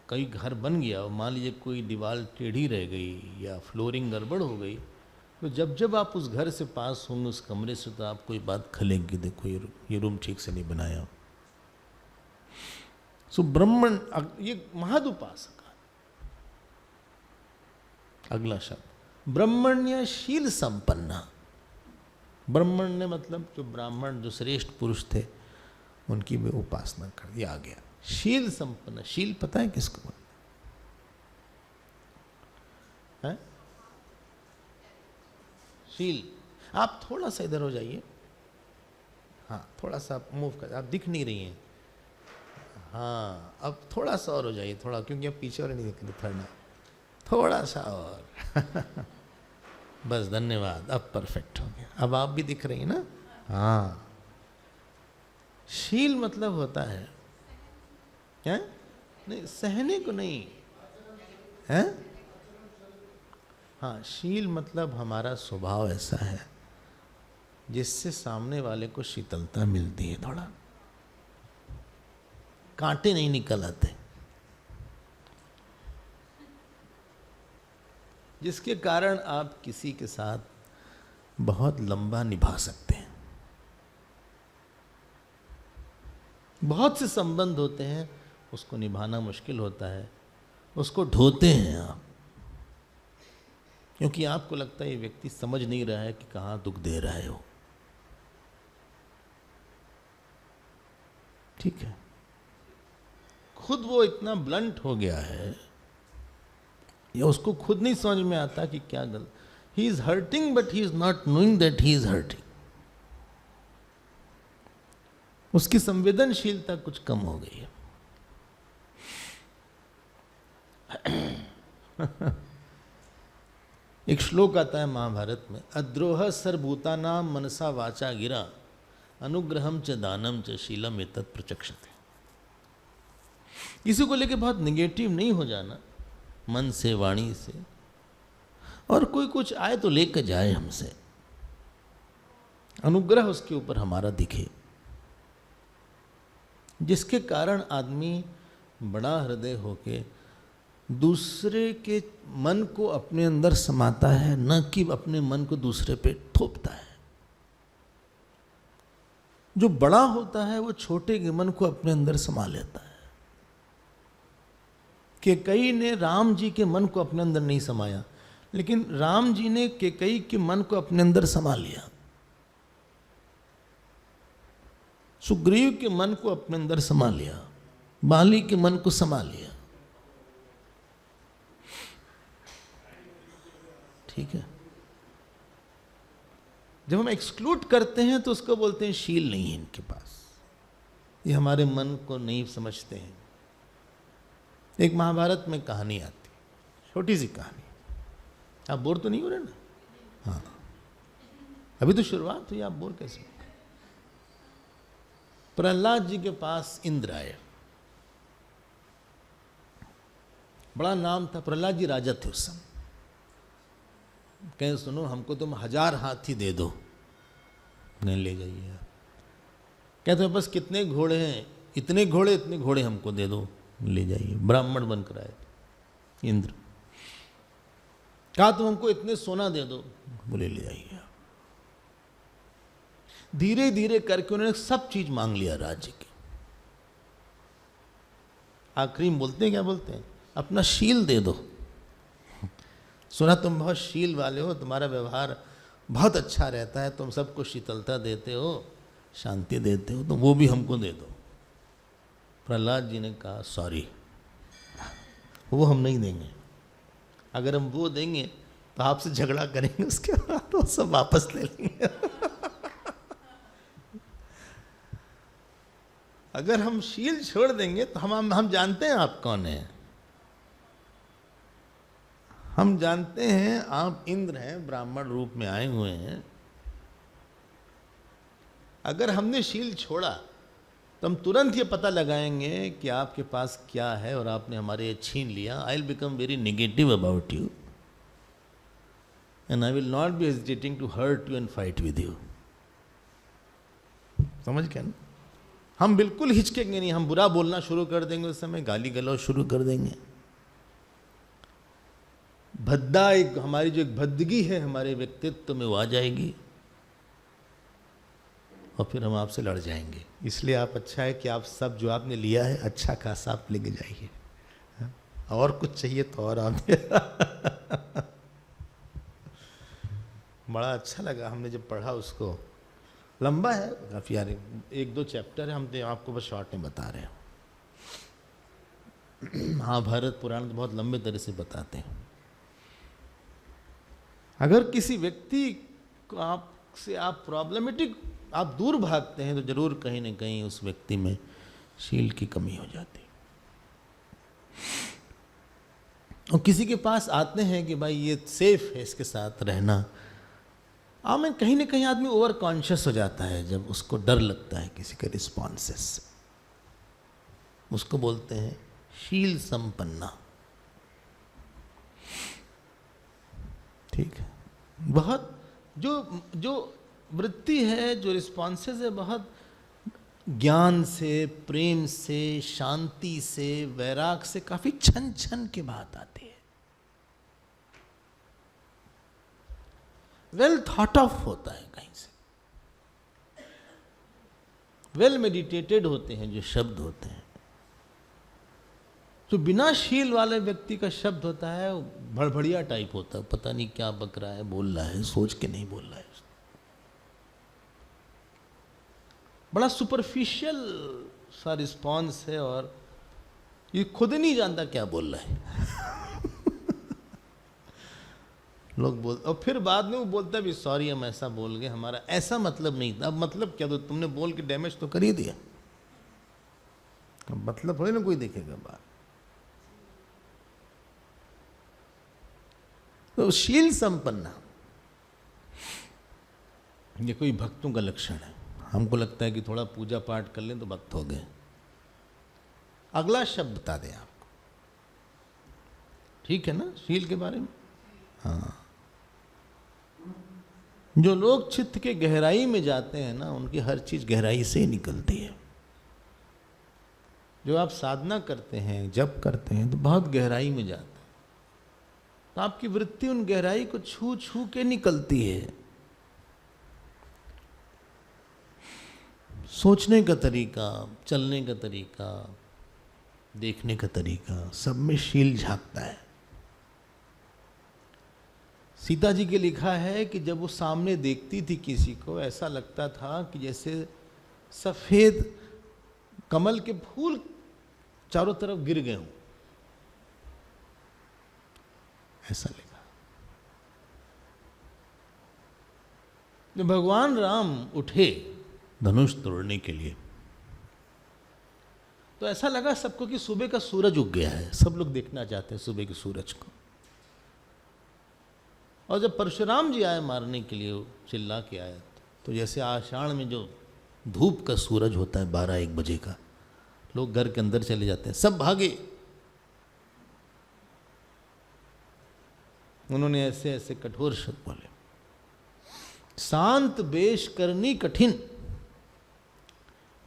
कई घर बन गया और मान लीजिए कोई दीवार टेढ़ी रह गई या फ्लोरिंग गड़बड़ हो गई, तो जब आप उस घर से पास होंगे, उस कमरे से, तो आपको ये बात खलेगी, देखो ये रूम ठीक से नहीं बनाया। सो ब्राह्मण, ये महदुपासक, अगला शब्द ब्राह्मण्यशील संपन्ना। ब्राह्मण्य मतलब जो ब्राह्मण, जो श्रेष्ठ पुरुष थे, उनकी भी उपासना कर दिया। आ गया शील संपन्न। शील पता है किसको बोलते हैं? शील। आप थोड़ा सा इधर हो जाइए, हाँ थोड़ा सा मूव कर, आप दिख नहीं रही हैं। हाँ अब थोड़ा सा और हो जाइए, थोड़ा, क्योंकि अब पीछे और नहीं दिख रही, थोड़ा थोड़ा सा और बस, धन्यवाद, अब परफेक्ट हो गया। अब आप भी दिख रही हैं ना? हाँ। शील मतलब होता है क्या? नहीं, सहने को नहीं है। हाँ, शील मतलब हमारा स्वभाव ऐसा है जिससे सामने वाले को शीतलता मिलती है, थोड़ा कांटे नहीं निकल आते, जिसके कारण आप किसी के साथ बहुत लंबा निभा सकते हैं। बहुत से संबंध होते हैं, उसको निभाना मुश्किल होता है, उसको ढोते हैं आप, क्योंकि आपको लगता है ये व्यक्ति समझ नहीं रहा है कि कहाँ दुख दे रहा है वो। ठीक है, खुद वो इतना ब्लंट हो गया है या उसको खुद नहीं समझ में आता कि क्या गलत। He is hurting but he is not knowing that he is hurting. उसकी संवेदनशीलता कुछ कम हो गई है। एक श्लोक आता है महाभारत में, अद्रोह सर्वभूतानां मनसा वाचा गिरा अनुग्रहम च दानम च शीलम एतत् प्रचक्षते। किसी को लेके बहुत निगेटिव नहीं हो जाना, मन से, वाणी से, और कोई कुछ आए तो लेकर जाए हमसे, अनुग्रह उसके ऊपर हमारा दिखे, जिसके कारण आदमी बड़ा हृदय होके दूसरे के मन को अपने अंदर समाता है, न कि अपने मन को दूसरे पे थोपता है। जो बड़ा होता है वो छोटे के मन को अपने अंदर समा लेता है। कैकेयी ने राम जी के मन को अपने अंदर नहीं समाया, लेकिन राम जी ने कैकेयी के मन को अपने अंदर समा लिया। सुग्रीव के मन को अपने अंदर समा लिया, बाली के मन को समा लिया। ठीक है। जब हम एक्सक्लूड करते हैं तो उसको बोलते हैं शील नहीं है इनके पास, ये हमारे मन को नहीं समझते हैं। एक महाभारत में कहानी आती, छोटी सी कहानी। आप बोर तो नहीं हो रहे ना? हाँ, अभी तो शुरुआत हुई, आप बोर कैसे? प्रहलाद जी के पास इंद्र आए, बड़ा नाम था, प्रहलाद जी राजा थे उस समय। कहें सुनो, हमको तुम 1000 हाथी दे दो, नहीं ले जाइए। कहते बस कितने घोड़े हैं? इतने घोड़े हमको दे दो, ले जाइए। ब्राह्मण बनकर आए इंद्र। कहा तुम हमको इतने सोना दे दो, बोले ले जाइए। धीरे धीरे करके उन्होंने सब चीज मांग लिया राज्य के। आखिरी में बोलते हैं, क्या बोलते हैं? अपना शील दे दो। सुना तुम बहुत शील वाले हो, तुम्हारा व्यवहार बहुत अच्छा रहता है, तुम सबको शीतलता देते हो, शांति देते हो, तो वो भी हमको दे दो। प्रहलाद जी ने कहा सॉरी, वो हम नहीं देंगे। अगर हम वो देंगे तो आपसे झगड़ा करेंगे, उसके बाद तो सब वापस ले लेंगे। अगर हम शील छोड़ देंगे तो हम जानते हैं आप कौन हैं। हम जानते हैं आप इंद्र हैं, ब्राह्मण रूप में आए हुए हैं। अगर हमने शील छोड़ा तो हम तुरंत ये पता लगाएंगे कि आपके पास क्या है और आपने हमारे ये छीन लिया। I will become very negative about you and I will not be hesitating to hurt you and fight with you. समझ गए ना? हम बिल्कुल हिचकेंगे नहीं, हम बुरा बोलना शुरू कर देंगे, उस समय गाली गलौज शुरू कर देंगे। भद्दा एक हमारी जो एक भद्दगी है हमारे व्यक्तित्व में वो आ जाएगी और फिर हम आपसे लड़ जाएंगे। इसलिए आप अच्छा है कि आप सब जो आपने लिया है अच्छा खासा आप लेके जाइए, और कुछ चाहिए तो और आप। बड़ा अच्छा लगा हमने जब पढ़ा उसको। लंबा है काफी यार, 1-2 चैप्टर है, हम तो आपको बस शॉर्ट में बता रहे हैं। महाभारत पुराण तो बहुत लंबे तरह से बताते हैं। अगर किसी व्यक्ति को आपसे आप प्रॉब्लमेटिक आप दूर भागते हैं तो जरूर कहीं ना कहीं उस व्यक्ति में शील की कमी हो जाती है। और किसी के पास आते हैं कि भाई ये सेफ है इसके साथ रहना, में कहीं ना कहीं आदमी ओवर कॉन्शियस हो जाता है जब उसको डर लगता है किसी के रिस्पॉन्सेस से। उसको बोलते हैं शील संपन्ना। ठीक है। बहुत जो वृत्ति है, जो रिस्पॉन्सेस है, बहुत ज्ञान से, प्रेम से, शांति से, वैराग से काफी छन छन के बात आती है। वेल थॉट ऑफ होता है, कहीं से वेल मेडिटेटेड होते हैं जो शब्द होते हैं। जो बिना शील वाले व्यक्ति का शब्द होता है वो भड़भड़िया टाइप होता है, पता नहीं क्या बक रहा है, बोल रहा है, सोच के नहीं बोल रहा है, बड़ा सुपरफिशियल सा रिस्पॉन्स है और ये खुद नहीं जानता क्या बोल रहा है। लोग बोल, और फिर बाद में वो बोलता भी सॉरी हम ऐसा बोल गए, हमारा ऐसा मतलब नहीं था। अब मतलब क्या, तो तुमने बोल के डैमेज तो कर ही दिया, अब मतलब थोड़ी ना कोई देखेगा बात। तो शील संपन्ना ये कोई भक्तों का लक्षण है। हमको लगता है कि थोड़ा पूजा पाठ कर लें तो भक्त हो गए। अगला शब्द बता दें आपको, ठीक है ना, शील के बारे में। हाँ, जो लोग चित्त के गहराई में जाते हैं ना, उनकी हर चीज गहराई से ही निकलती है। जो आप साधना करते हैं, जप करते हैं, तो बहुत गहराई में जाते हैं, तो आपकी वृत्ति उन गहराई को छू छू के निकलती है। सोचने का तरीका, चलने का तरीका, देखने का तरीका, सब में शील झांकता है। सीता जी के लिखा है कि जब वो सामने देखती थी किसी को, ऐसा लगता था कि जैसे सफेद कमल के फूल चारों तरफ गिर गए हों, ऐसा लिखा। जब भगवान राम उठे धनुष तोड़ने के लिए, तो ऐसा लगा सबको कि सुबह का सूरज उग गया है। सब लोग देखना चाहते हैं सुबह के सूरज को। और जब परशुराम जी आए मारने के लिए, चिल्ला के आए, तो जैसे आषाढ़ में जो धूप का सूरज होता है 12-1 बजे का, लोग घर के अंदर चले जाते हैं, सब भागे। उन्होंने ऐसे ऐसे कठोर शब्द बोले, शांत बेश करनी कठिन।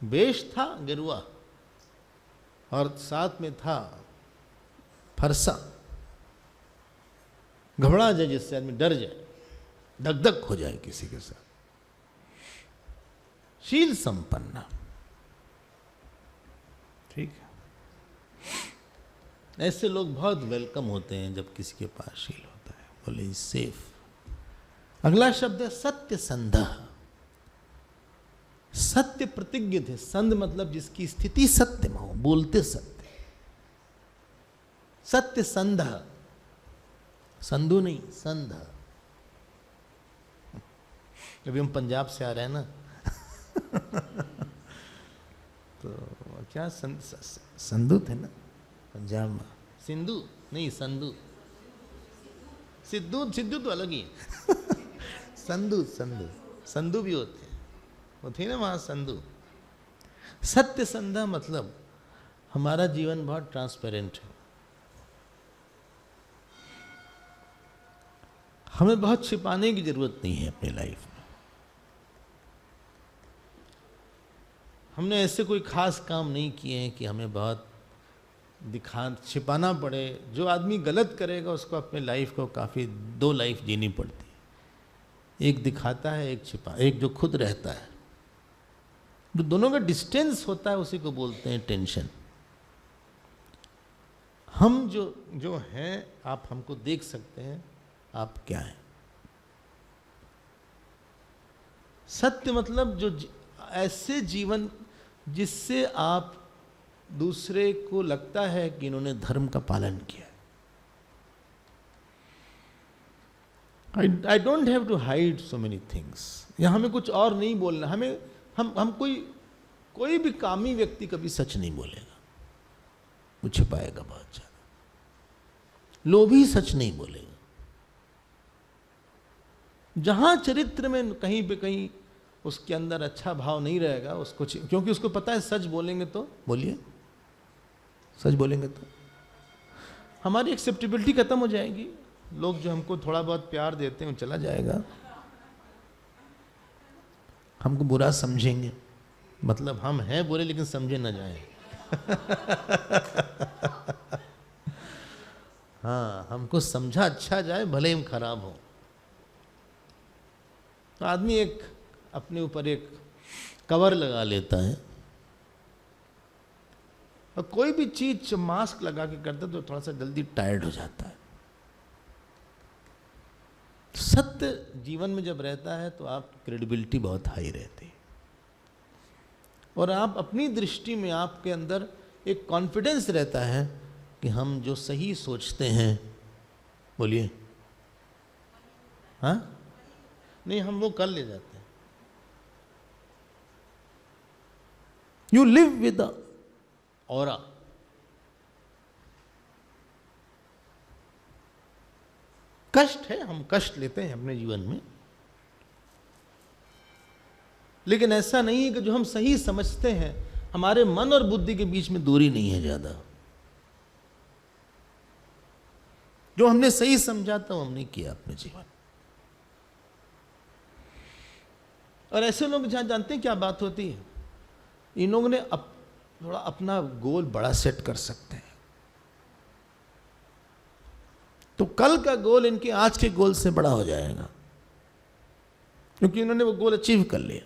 बेश था गेरुआ और साथ में था फरसा। घबरा जाए जिससे आदमी डर जाए, धक धक हो जाए किसी के साथ। शील संपन्न, ठीक है। ऐसे लोग बहुत वेलकम होते हैं जब किसी के पास शील होता है, बोले सेफ। अगला शब्द है सत्य संधः। सत्य प्रतिज्ञ थे। संध मतलब जिसकी स्थिति सत्य में हो, बोलते सत्य। सत्य संधः, संधु नहीं, संध। अभी हम पंजाब से आ रहे हैं ना तो क्या संधु थे ना पंजाब में। सिंधु नहीं, संधु। सिद्धू सिद्धू तो अलग ही है संधु संधु संधु भी होते हैं, वो थे ना वहाँ संधु। सत्य संधा मतलब हमारा जीवन बहुत ट्रांसपेरेंट है। हमें बहुत छिपाने की जरूरत नहीं है अपनी लाइफ में। हमने ऐसे कोई खास काम नहीं किए हैं कि हमें बहुत छिपाना पड़े। जो आदमी गलत करेगा उसको अपने लाइफ को काफ़ी 2 लाइफ जीनी पड़ती है, एक दिखाता है, एक छिपा, एक जो खुद रहता है। जो दोनों का डिस्टेंस होता है उसी को बोलते हैं टेंशन। हम जो हैं, आप हमको देख सकते हैं, आप क्या हैं। सत्य मतलब जो ऐसे जीवन जिससे आप दूसरे को लगता है कि इन्होंने धर्म का पालन किया। I don't have to hide so many things. यहां हमें कुछ और नहीं बोलना। हमें हम कोई भी कामी व्यक्ति कभी सच नहीं बोलेगा, वो छिपाएगा बहुत ज्यादा। लोभी सच नहीं बोलेगा। जहां चरित्र में कहीं पे कहीं उसके अंदर अच्छा भाव नहीं रहेगा, उसको, क्योंकि उसको पता है सच बोलेंगे तो, बोलिए, सच बोलेंगे तो हमारी एक्सेप्टेबिलिटी खत्म हो जाएगी। लोग जो हमको थोड़ा बहुत प्यार देते हैं वो चला जाएगा। हमको बुरा समझेंगे, मतलब हम हैं बुरे लेकिन समझे ना जाए हाँ, हमको समझा अच्छा जाए, भले हम खराब हो। तो आदमी एक अपने ऊपर एक कवर लगा लेता है, और कोई भी चीज मास्क लगा के करता है तो थोड़ा सा जल्दी टायर्ड हो जाता है। सत्य जीवन में जब रहता है तो आपकी क्रेडिबिलिटी बहुत हाई रहती है, और आप अपनी दृष्टि में, आपके अंदर एक कॉन्फिडेंस रहता है कि हम जो सही सोचते हैं, बोलिए, हाँ नहीं, हम वो कर ले जाते हैं। You live with the aura. कष्ट है, हम कष्ट लेते हैं अपने जीवन में, लेकिन ऐसा नहीं है कि जो हम सही समझते हैं, हमारे मन और बुद्धि के बीच में दूरी नहीं है ज्यादा। जो हमने सही समझा था वो हमने किया अपने जीवन। और ऐसे लोग जहां जानते हैं क्या बात होती है, इन लोगों ने थोड़ा अपना गोल बड़ा सेट कर सकते हैं। तो कल का गोल इनके आज के गोल से बड़ा हो जाएगा, क्योंकि इन्होंने वो गोल अचीव कर लिया।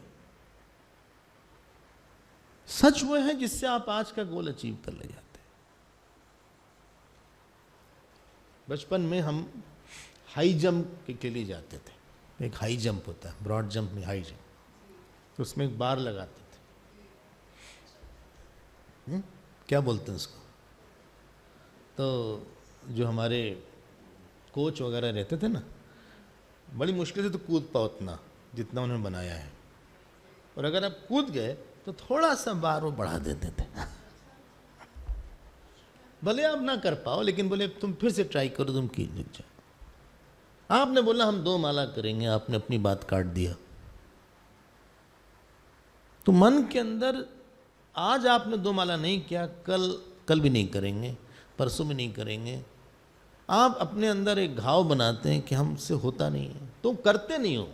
सच वो है जिससे आप आज का गोल अचीव कर ले जाते हैं। बचपन में हम हाई जंप के लिए जाते थे। एक हाई जंप होता है, ब्रॉड जंप में हाई जंप, तो उसमें एक बार लगाते थे। क्या बोलते हैं उसको? तो जो हमारे कोच वगैरह रहते थे ना, बड़ी मुश्किल से तो कूद पाओ उतना जितना उन्होंने बनाया है, और अगर आप कूद गए तो थोड़ा सा बार वो बढ़ा देते थे। भले आप ना कर पाओ, लेकिन बोले तुम फिर से ट्राई करो, तुम की जाओ। आपने बोला हम 2 माला करेंगे, आपने अपनी बात काट दिया। तो मन के अंदर आज आपने 2 माला नहीं किया, कल भी नहीं करेंगे, परसों में नहीं करेंगे। आप अपने अंदर एक घाव बनाते हैं कि हमसे होता नहीं है। तुम करते नहीं हो,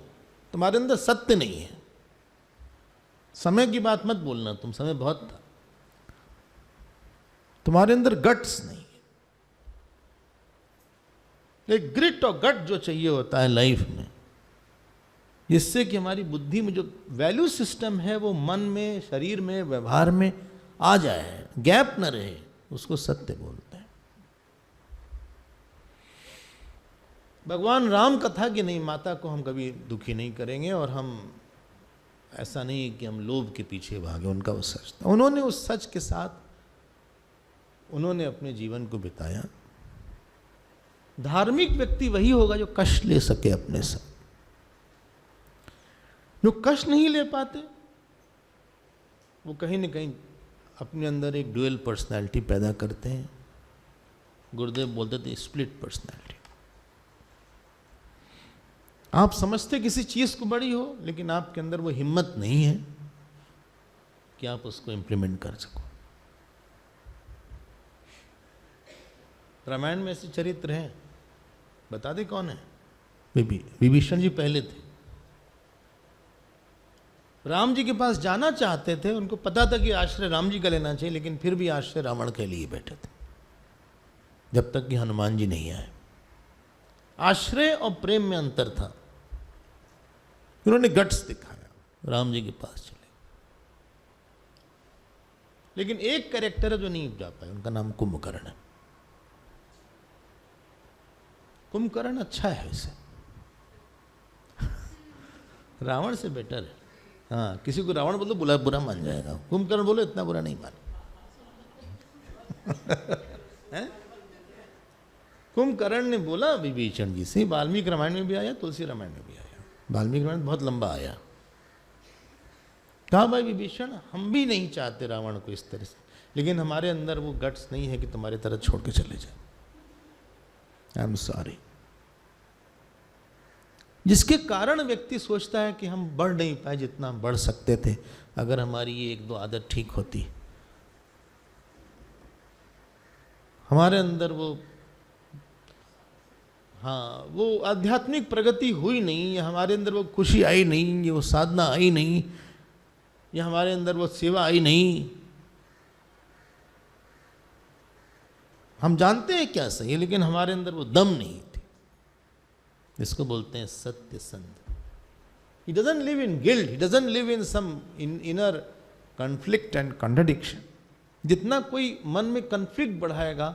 तुम्हारे अंदर सत्य नहीं है। समय की बात मत बोलना, तुम समय बहुत था, तुम्हारे अंदर गट्स नहीं है। एक ग्रिट और गट जो चाहिए होता है लाइफ में, जिससे कि हमारी बुद्धि में जो वैल्यू सिस्टम है वो मन में, शरीर में, व्यवहार में आ जाए, गैप न रहे, उसको सत्य बोलते हैं। भगवान राम कथा की नहीं माता को हम कभी दुखी नहीं करेंगे, और हम ऐसा नहीं कि हम लोभ के पीछे भागे। उनका वो सच था, उन्होंने उस सच के साथ उन्होंने अपने जीवन को बिताया। धार्मिक व्यक्ति वही होगा जो कष्ट ले सके अपने साथ। जो कष्ट नहीं ले पाते वो कहीं न कहीं अपने अंदर एक ड्यूअल पर्सनैलिटी पैदा करते हैं। गुरुदेव बोलते थे स्प्लिट पर्सनैलिटी। आप समझते किसी चीज को बड़ी हो, लेकिन आपके अंदर वो हिम्मत नहीं है कि आप उसको इंप्लीमेंट कर सको। रामायण में ऐसे चरित्र हैं, बता दे कौन है? विभीषण जी पहले थे। राम जी के पास जाना चाहते थे, उनको पता था कि आश्रय राम जी का लेना चाहिए, लेकिन फिर भी आश्रय रावण के लिए बैठे थे जब तक कि हनुमान जी नहीं आए। आश्रय और प्रेम में अंतर था। उन्होंने गट्स दिखाया, राम जी के पास चले। लेकिन एक कैरेक्टर है जो नहीं जा पाए, उनका नाम कुंभकर्ण है। कुंभकर्ण अच्छा है वैसे, रावण से बेटर है। हाँ, किसी को रावण बोलो बुरा मान जाएगा, कुंभकर्ण बोलो इतना बुरा नहीं माने। कुंभकर्ण ने बोला विभीषण जी से, वाल्मीकि रामायण में भी आया, तुलसी रामायण में भी आया। वाल्मीकि रामायण बहुत लंबा आया। कहा भाई विभीषण, हम भी नहीं चाहते रावण को इस तरह से, लेकिन हमारे अंदर वो गट्स नहीं है कि तुम्हारी तरह छोड़ के चले जाए। I am sorry. जिसके कारण व्यक्ति सोचता है कि हम बढ़ नहीं पाए जितना हम बढ़ सकते थे। अगर हमारी ये 1-2 आदत ठीक होती, हमारे अंदर वो वो आध्यात्मिक प्रगति हुई नहीं, या हमारे अंदर वो खुशी आई नहीं, ये वो साधना आई नहीं, या हमारे अंदर वो सेवा आई नहीं। हम जानते हैं क्या सही है, लेकिन हमारे अंदर वो दम नहीं थी। इसको बोलते हैं सत्य संत। He doesn't live in guilt, he doesn't live in some inner conflict and contradiction. जितना कोई मन में कन्फ्लिक्ट बढ़ाएगा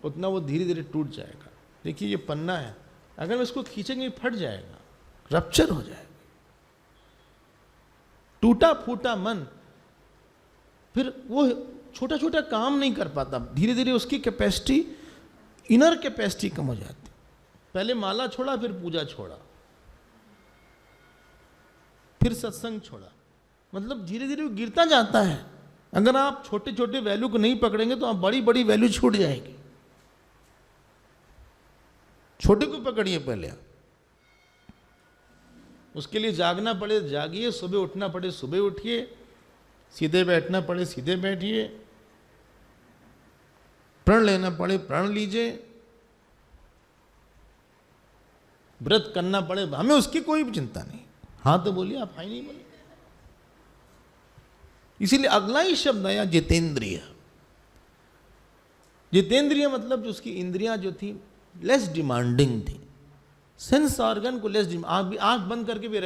उतना वो धीरे धीरे टूट जाएगा। देखिए ये पन्ना है, अगर हम इसको खींचेंगे फट जाएगा, रप्चर हो जाएगा। टूटा फूटा मन फिर वो छोटा छोटा काम नहीं कर पाता, धीरे धीरे उसकी कैपेसिटी, इनर कैपेसिटी कम हो जाती। पहले माला छोड़ा, फिर पूजा छोड़ा, फिर सत्संग छोड़ा, मतलब धीरे धीरे वो गिरता जाता है। अगर आप छोटे छोटे वैल्यू को नहीं पकड़ेंगे तो आप बड़ी बड़ी वैल्यू छूट जाएगी। छोटे को पकड़िए पहले आप, उसके लिए जागना पड़े जागिए, सुबह उठना पड़े सुबह उठिए, सीधे बैठना पड़े सीधे बैठिए, प्रण लेना पड़े प्रण लीजिए, व्रत करना पड़े, हमें उसकी कोई भी चिंता नहीं। हाँ तो बोलिए, आप हाई नहीं बोलिए। इसीलिए अगला ही शब्द आया जितेंद्रिय। जितेंद्रिय मतलब जो उसकी इंद्रियां जो थी लेस डिमांडिंग थी, सेंस ऑर्गन को लेस डिमांड। आंख बंद करके भी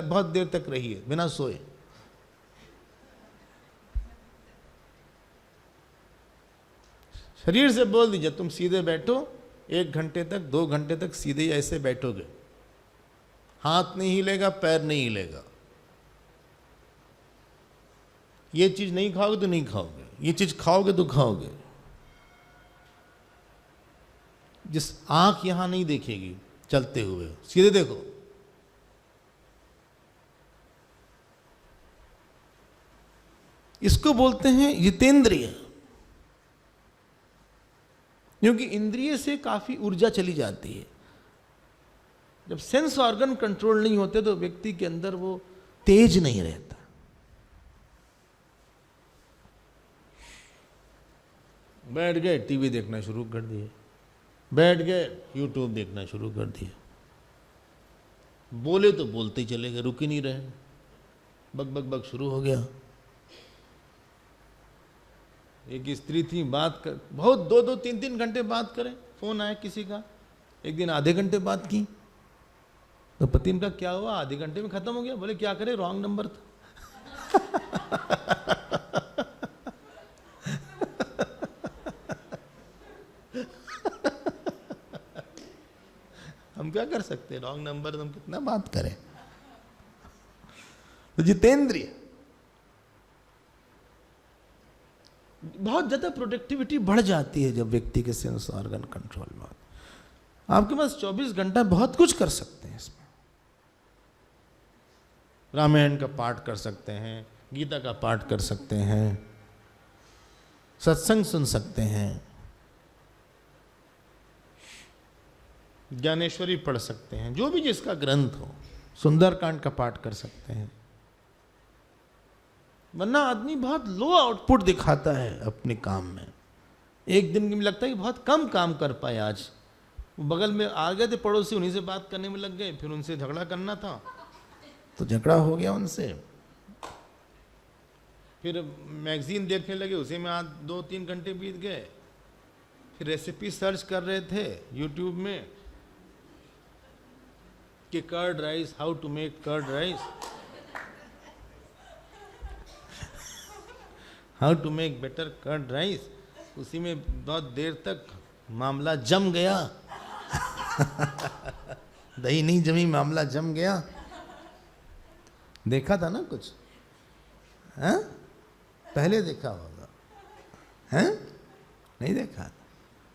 बहुत देर तक रही है बिना सोए। शरीर से बोल दीजिए तुम सीधे बैठो, 1 घंटे तक 2 घंटे तक सीधे ही ऐसे बैठोगे, हाथ नहीं हिलेगा, पैर नहीं हिलेगा। ये चीज नहीं खाओगे तो नहीं खाओगे, ये चीज खाओगे तो खाओगे। जिस आंख यहां नहीं देखेगी चलते हुए, सीधे देखो। इसको बोलते हैं जितेंद्रिय, क्योंकि इंद्रिय से काफी ऊर्जा चली जाती है। जब सेंस ऑर्गन कंट्रोल नहीं होते तो व्यक्ति के अंदर वो तेज नहीं रहता। बैठ गए टीवी देखना शुरू कर दिए, बैठ गए यूट्यूब देखना शुरू कर दिया, बोले तो बोलते ही चले गए, रुक ही नहीं रहे, बक बक बक शुरू हो गया। एक स्त्री थी, बात कर बहुत 2-2 3-3 घंटे बात करें, फोन आया किसी का, एक दिन आधे घंटे बात की तो पति ने कहा क्या हुआ, आधे घंटे में खत्म हो गया। बोले क्या करे, रॉन्ग नंबर था। हम क्या कर सकते हैं, रॉन्ग नंबर, हम कितना बात करें। तो जितेंद्रिय बहुत ज्यादा प्रोडक्टिविटी बढ़ जाती है जब व्यक्ति के सेंस ऑर्गन कंट्रोल में। आपके पास 24 घंटा बहुत कुछ कर सकते हैं। इसमें रामायण का पाठ कर सकते हैं, गीता का पाठ कर सकते हैं, सत्संग सुन सकते हैं, ज्ञानेश्वरी पढ़ सकते हैं, जो भी जिसका ग्रंथ हो, सुंदरकांड का पाठ कर सकते हैं। वरना आदमी बहुत लो आउटपुट दिखाता है अपने काम में। एक दिन में लगता है कि बहुत कम काम कर पाए। आज बगल में आ गए थे पड़ोसी, उन्हीं से बात करने में लग गए, फिर उनसे झगड़ा करना था तो झगड़ा हो गया उनसे। फिर मैगजीन देखने लगे, उसी में आज 2-3 घंटे बीत गए। फिर रेसिपी सर्च कर रहे थे यूट्यूब में कि curd rice, how to make curd rice, how to make better curd rice. उसी में बहुत देर तक मामला जम गया। दही नहीं जमी, मामला जम गया। देखा था ना कुछ, हैं? पहले देखा होगा, हैं? नहीं देखा था,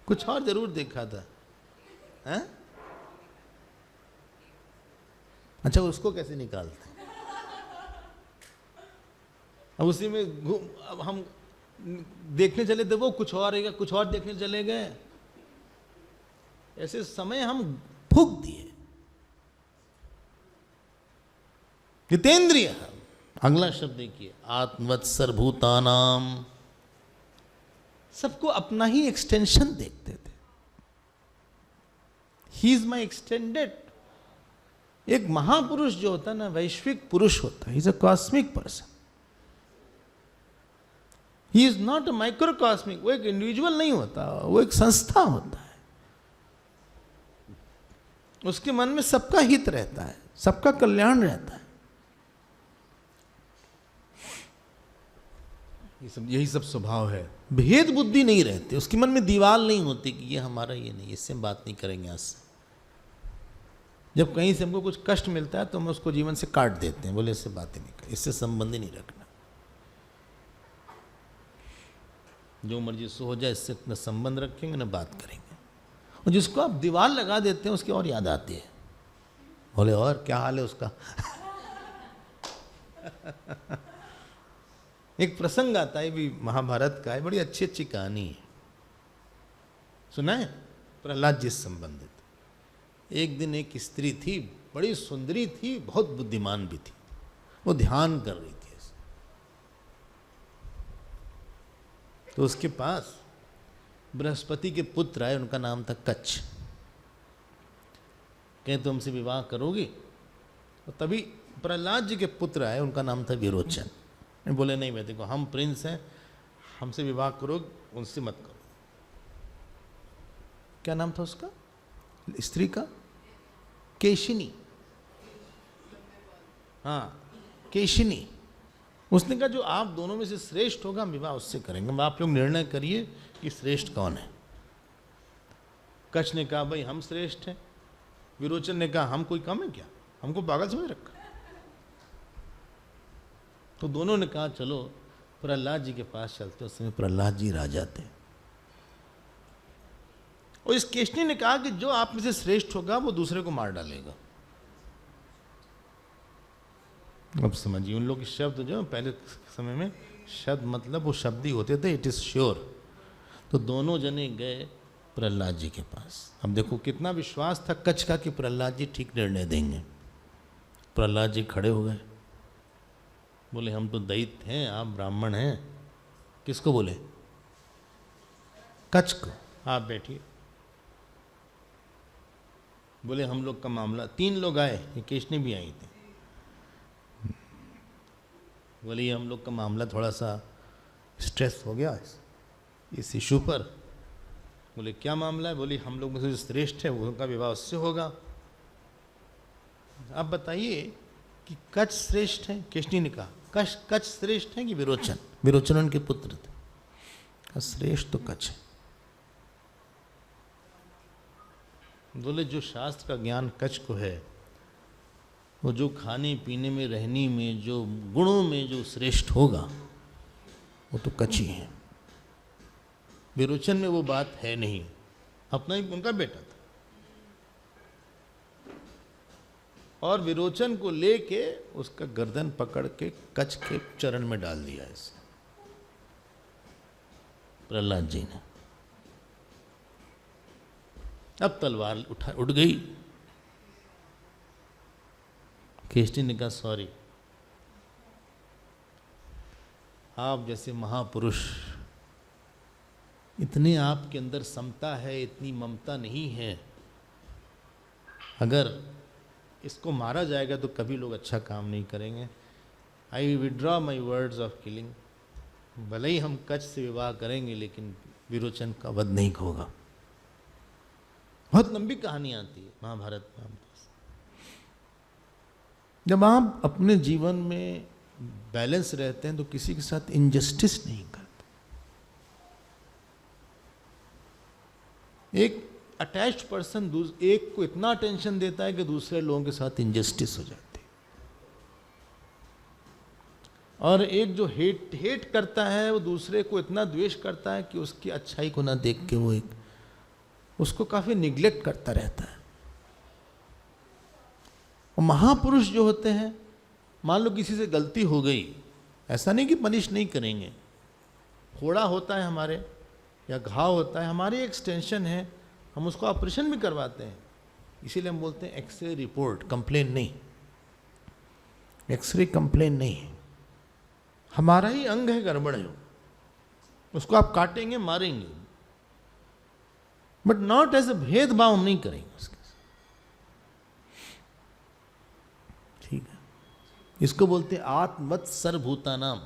कुछ और जरूर देखा था, हैं? अच्छा, उसको कैसे निकालते? अब उसी में अब हम देखने चले थे, वो कुछ और रहेगा, कुछ और देखने चले गए। ऐसे समय हम फूंक दिए। जितेंद्रिय। अगला शब्द देखिए, आत्मवत्सर भूतानाम। सबको अपना ही एक्सटेंशन देखते थे। He is my extended. एक महापुरुष जो होता है ना, वैश्विक पुरुष होता है, he is a cosmic person. He is not a microcosmic. वो एक इंडिविजुअल नहीं होता, वो एक संस्था होता है। उसके मन में सबका हित रहता है, सबका कल्याण रहता है। यही सब स्वभाव है। भेद बुद्धि नहीं रहती, उसके मन में दीवार नहीं होती कि ये हमारा, ये नहीं, इससे हम बात नहीं करेंगे आज से। जब कहीं से हमको कुछ कष्ट मिलता है तो हम उसको जीवन से काट देते हैं, बोले इससे बात ही नहीं करें, इससे संबंध ही नहीं रखना, जो मर्जी सो हो जाए, इससे न संबंध रखेंगे न बात करेंगे। और जिसको आप दीवार लगा देते हैं उसकी और याद आती है, बोले और क्या हाल है उसका। एक प्रसंग आता है भी महाभारत का है, बड़ी अच्छी अच्छी कहानी है, सुना है, प्रहलाद जी से संबंधित। एक दिन एक स्त्री थी, बड़ी सुंदरी थी, बहुत बुद्धिमान भी थी। वो ध्यान कर रही थी। तो उसके पास बृहस्पति के पुत्र आए, उनका नाम था कच्छ। कहे तुमसे विवाह करोगी? तो तभी प्रहलाद जी के पुत्र आए, उनका नाम था विरोचन। बोले नहीं, मैं देखो हम प्रिंस हैं, हमसे विवाह करो, उनसे मत करो। क्या नाम था उसका, स्त्री का? केशिनी। हाँ, केशिनी। उसने कहा जो आप दोनों में से श्रेष्ठ होगा हम विवाह उससे करेंगे, आप लोग निर्णय करिए कि श्रेष्ठ कौन है। कच्छ ने कहा भाई हम श्रेष्ठ हैं। विरोचन ने कहा हम कोई कम है क्या, हमको पागल समझ रखा। तो दोनों ने कहा चलो प्रहलाद जी के पास चलते। उस समय प्रहलाद जी राजा थे। और इस केशनी ने कहा कि जो आप में से श्रेष्ठ होगा वो दूसरे को मार डालेगा। अब समझिए उन लोग के शब्द जो पहले समय में शब्द मतलब वो शब्द ही होते थे, इट इज श्योर। तो दोनों जने गए प्रहलाद जी के पास। अब देखो कितना विश्वास था कच्छ का कि प्रहलाद जी ठीक निर्णय देंगे। प्रहलाद जी खड़े हो गए, बोले हम तो दैत्य हैं, आप ब्राह्मण हैं। किसको बोले? कच्छ को। आप बैठिए। बोले हम लोग का मामला, 3 लोग आए, ये केशनी भी आई थी। बोले ये हम लोग का मामला थोड़ा सा स्ट्रेस हो गया इस इशू पर। बोले क्या मामला है? बोले हम लोग में से जो श्रेष्ठ है वो उनका विवाह उससे होगा। आप बताइए कि कच्छ श्रेष्ठ है? केशनी ने कहा कच्छ श्रेष्ठ है कि विरोचन? विरोचन उनके पुत्र थे। श्रेष्ठ तो कच्छ है। बोले जो शास्त्र का ज्ञान कच्छ को है, वो जो खाने पीने में रहने में जो गुणों में जो श्रेष्ठ होगा वो तो कच्छ ही है। विरोचन में वो बात है नहीं। अपना ही उनका बेटा था और विरोचन को लेके उसका गर्दन पकड़ के कच्छ के चरण में डाल दिया इसे प्रहलाद जी ने। अब तलवार उठ गई। केशनी ने कहा सॉरी, आप जैसे महापुरुष, इतने आपके अंदर समता है, इतनी ममता नहीं है। अगर इसको मारा जाएगा तो कभी लोग अच्छा काम नहीं करेंगे। आई withdraw my words of killing. भले ही हम कच्छ से विवाह करेंगे लेकिन विरोचन का वध नहीं होगा। बहुत लंबी कहानी आती है महाभारत में। जब आप अपने जीवन में बैलेंस रहते हैं तो किसी के साथ इनजस्टिस नहीं करते। एक अटैच्ड पर्सन एक को इतना टेंशन देता है कि दूसरे लोगों के साथ इनजस्टिस हो जाती है। और एक जो हेट करता है वो दूसरे को इतना द्वेष करता है कि उसकी अच्छाई को ना देख के वो उसको काफी निग्लेक्ट करता रहता है। और महापुरुष जो होते हैं, मान लो किसी से गलती हो गई, ऐसा नहीं कि पनिश नहीं करेंगे। फोड़ा होता है हमारे या घाव होता है, हमारी एक्सटेंशन है, हम उसको ऑपरेशन भी करवाते हैं। इसीलिए हम बोलते हैं एक्सरे रिपोर्ट, कंप्लेन नहीं। एक्सरे कंप्लेन नहीं है, हमारा ही अंग है गड़बड़ है, उसको आप काटेंगे मारेंगे, बट नॉट एज अ भेदभाव हम नहीं करेंगे उसके साथ। ठीक है, इसको बोलते हैं आत्मवत् सर्वभूतानाम।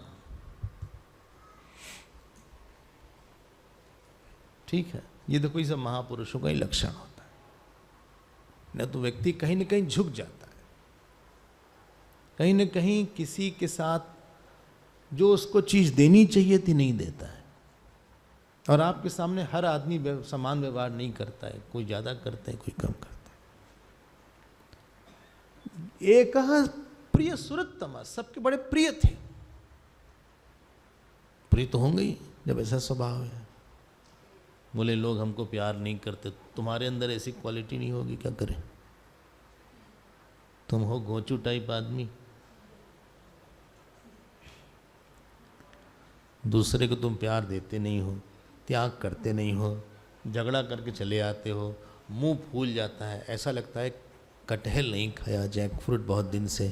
ठीक है, ये तो कोई सब महापुरुषों का ही लक्षण होता है। न तो व्यक्ति कहीं न कहीं झुक जाता है, कहीं न कहीं किसी के साथ जो उसको चीज देनी चाहिए थी नहीं देता है। और आपके सामने हर आदमी समान व्यवहार नहीं करता है, कोई ज्यादा करता है, कोई कम करता है। एक प्रिय सुरतमा, सबके बड़े प्रिय थे। प्रिय तो होंगे ही जब ऐसा स्वभाव है। बोले लोग हमको प्यार नहीं करते, तुम्हारे अंदर ऐसी क्वालिटी नहीं होगी, क्या करें? तुम हो घोंचू टाइप आदमी, दूसरे को तुम प्यार देते नहीं हो, त्याग करते नहीं हो, झगड़ा करके चले आते हो, मुंह फूल जाता है, ऐसा लगता है कटहल नहीं खाया, जैक फ्रूट बहुत दिन से।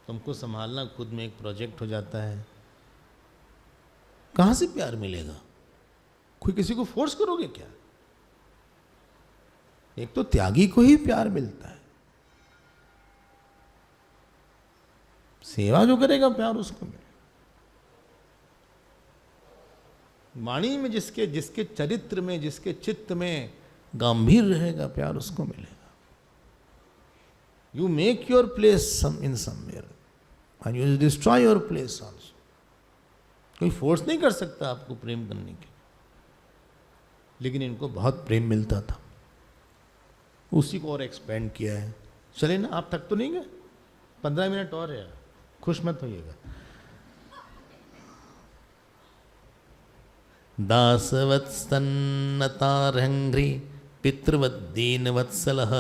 तुमको संभालना खुद में एक प्रोजेक्ट हो जाता है। कहां से प्यार मिलेगा? कोई किसी को फोर्स करोगे क्या? एक तो त्यागी को ही प्यार मिलता है, सेवा जो करेगा प्यार उसको मिलेगा। वाणी में जिसके जिसके चरित्र में, जिसके चित्त में गंभीर रहेगा, प्यार उसको मिलेगा। You make your place in somewhere and you destroy your place also. कोई फोर्स नहीं कर सकता आपको प्रेम करने के, लेकिन इनको बहुत प्रेम मिलता था, उसी को और एक्सपेंड किया है। चले ना, आप थक तो नहीं गए? 15 मिनट और है, खुश मत होइएगा। दासवत्सन्नतारहंघ्रि पितृवद्दीनवत्सलः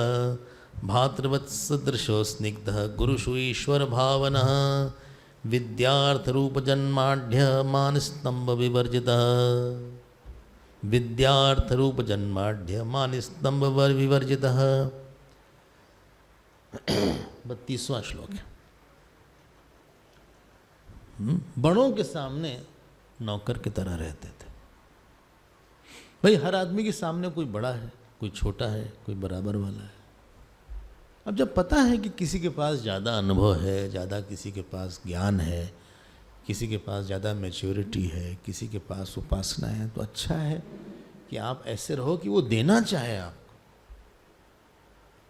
भातृवत्सदृशो स्निग्धः गुरुषु ईश्वर भावनः विद्यार्थरूपजन्माढ्य मानस्तंभ विवर्जितः विद्यार्थरूपजन्माढ्य मानस्तंभ विवर्जितः। 32वां श्लोक है। बड़ों के सामने नौकर की तरह रहते थे। भाई हर आदमी के सामने कोई बड़ा है, कोई छोटा है, कोई बराबर वाला है। अब जब पता है कि किसी के पास ज़्यादा अनुभव है, ज़्यादा किसी के पास ज्ञान है, किसी के पास ज़्यादा मैच्योरिटी है, किसी के पास उपासना है, तो अच्छा है कि आप ऐसे रहो कि वो देना चाहे आपको।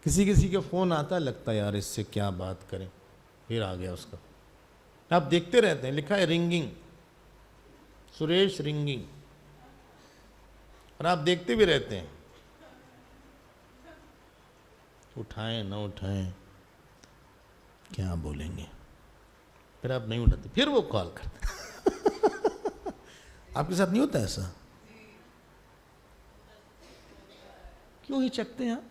किसी किसी का फ़ोन आता, लगता है यार इससे क्या बात करें, फिर आ गया उसका। आप देखते रहते हैं, लिखा है रिंगिंग, सुरेश रिंगिंग, और आप देखते भी रहते हैं, उठाएं ना उठाएं, क्या बोलेंगे, फिर आप नहीं उठाते, फिर वो कॉल करते। आपके साथ नहीं होता ऐसा? क्यों हिचकते हैं आप?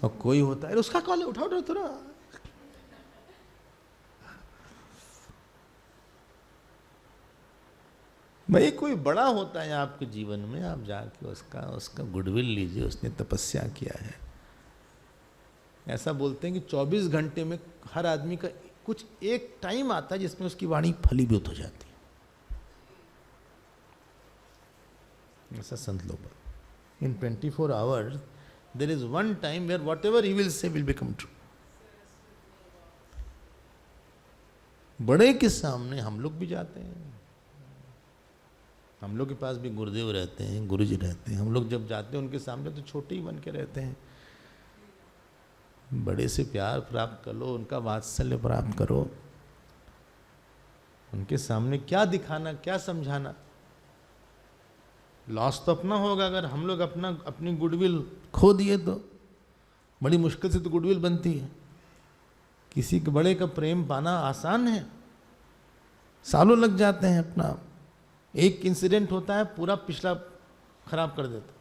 और कोई होता है, उसका कॉल है, उठाओ उठाओ थोड़ा। भाई कोई बड़ा होता है आपके जीवन में, आप जाके उसका गुडविल लीजिए, उसने तपस्या किया है। ऐसा बोलते हैं कि 24 घंटे में हर आदमी का कुछ एक टाइम आता है जिसमें उसकी वाणी फलीभूत हो जाती है। ऐसा संत लोग, in 24 hours there is one time where whatever he will say will become true. बड़े के सामने हम लोग भी जाते हैं, हम लोग के पास भी गुरुदेव रहते हैं, गुरुजी रहते हैं। हम लोग जब जाते हैं उनके सामने तो छोटे ही बन के रहते हैं। बड़े से प्यार प्राप्त कर लो, उनका वात्सल्य प्राप्त करो। उनके सामने क्या दिखाना, क्या समझाना? लॉस तो अपना होगा अगर हम लोग अपनी गुडविल खो दिए तो। बड़ी मुश्किल से तो गुडविल बनती है। किसी के बड़े का प्रेम पाना आसान है, सालों लग जाते हैं। अपना एक इंसिडेंट होता है, पूरा पिछला खराब कर देता।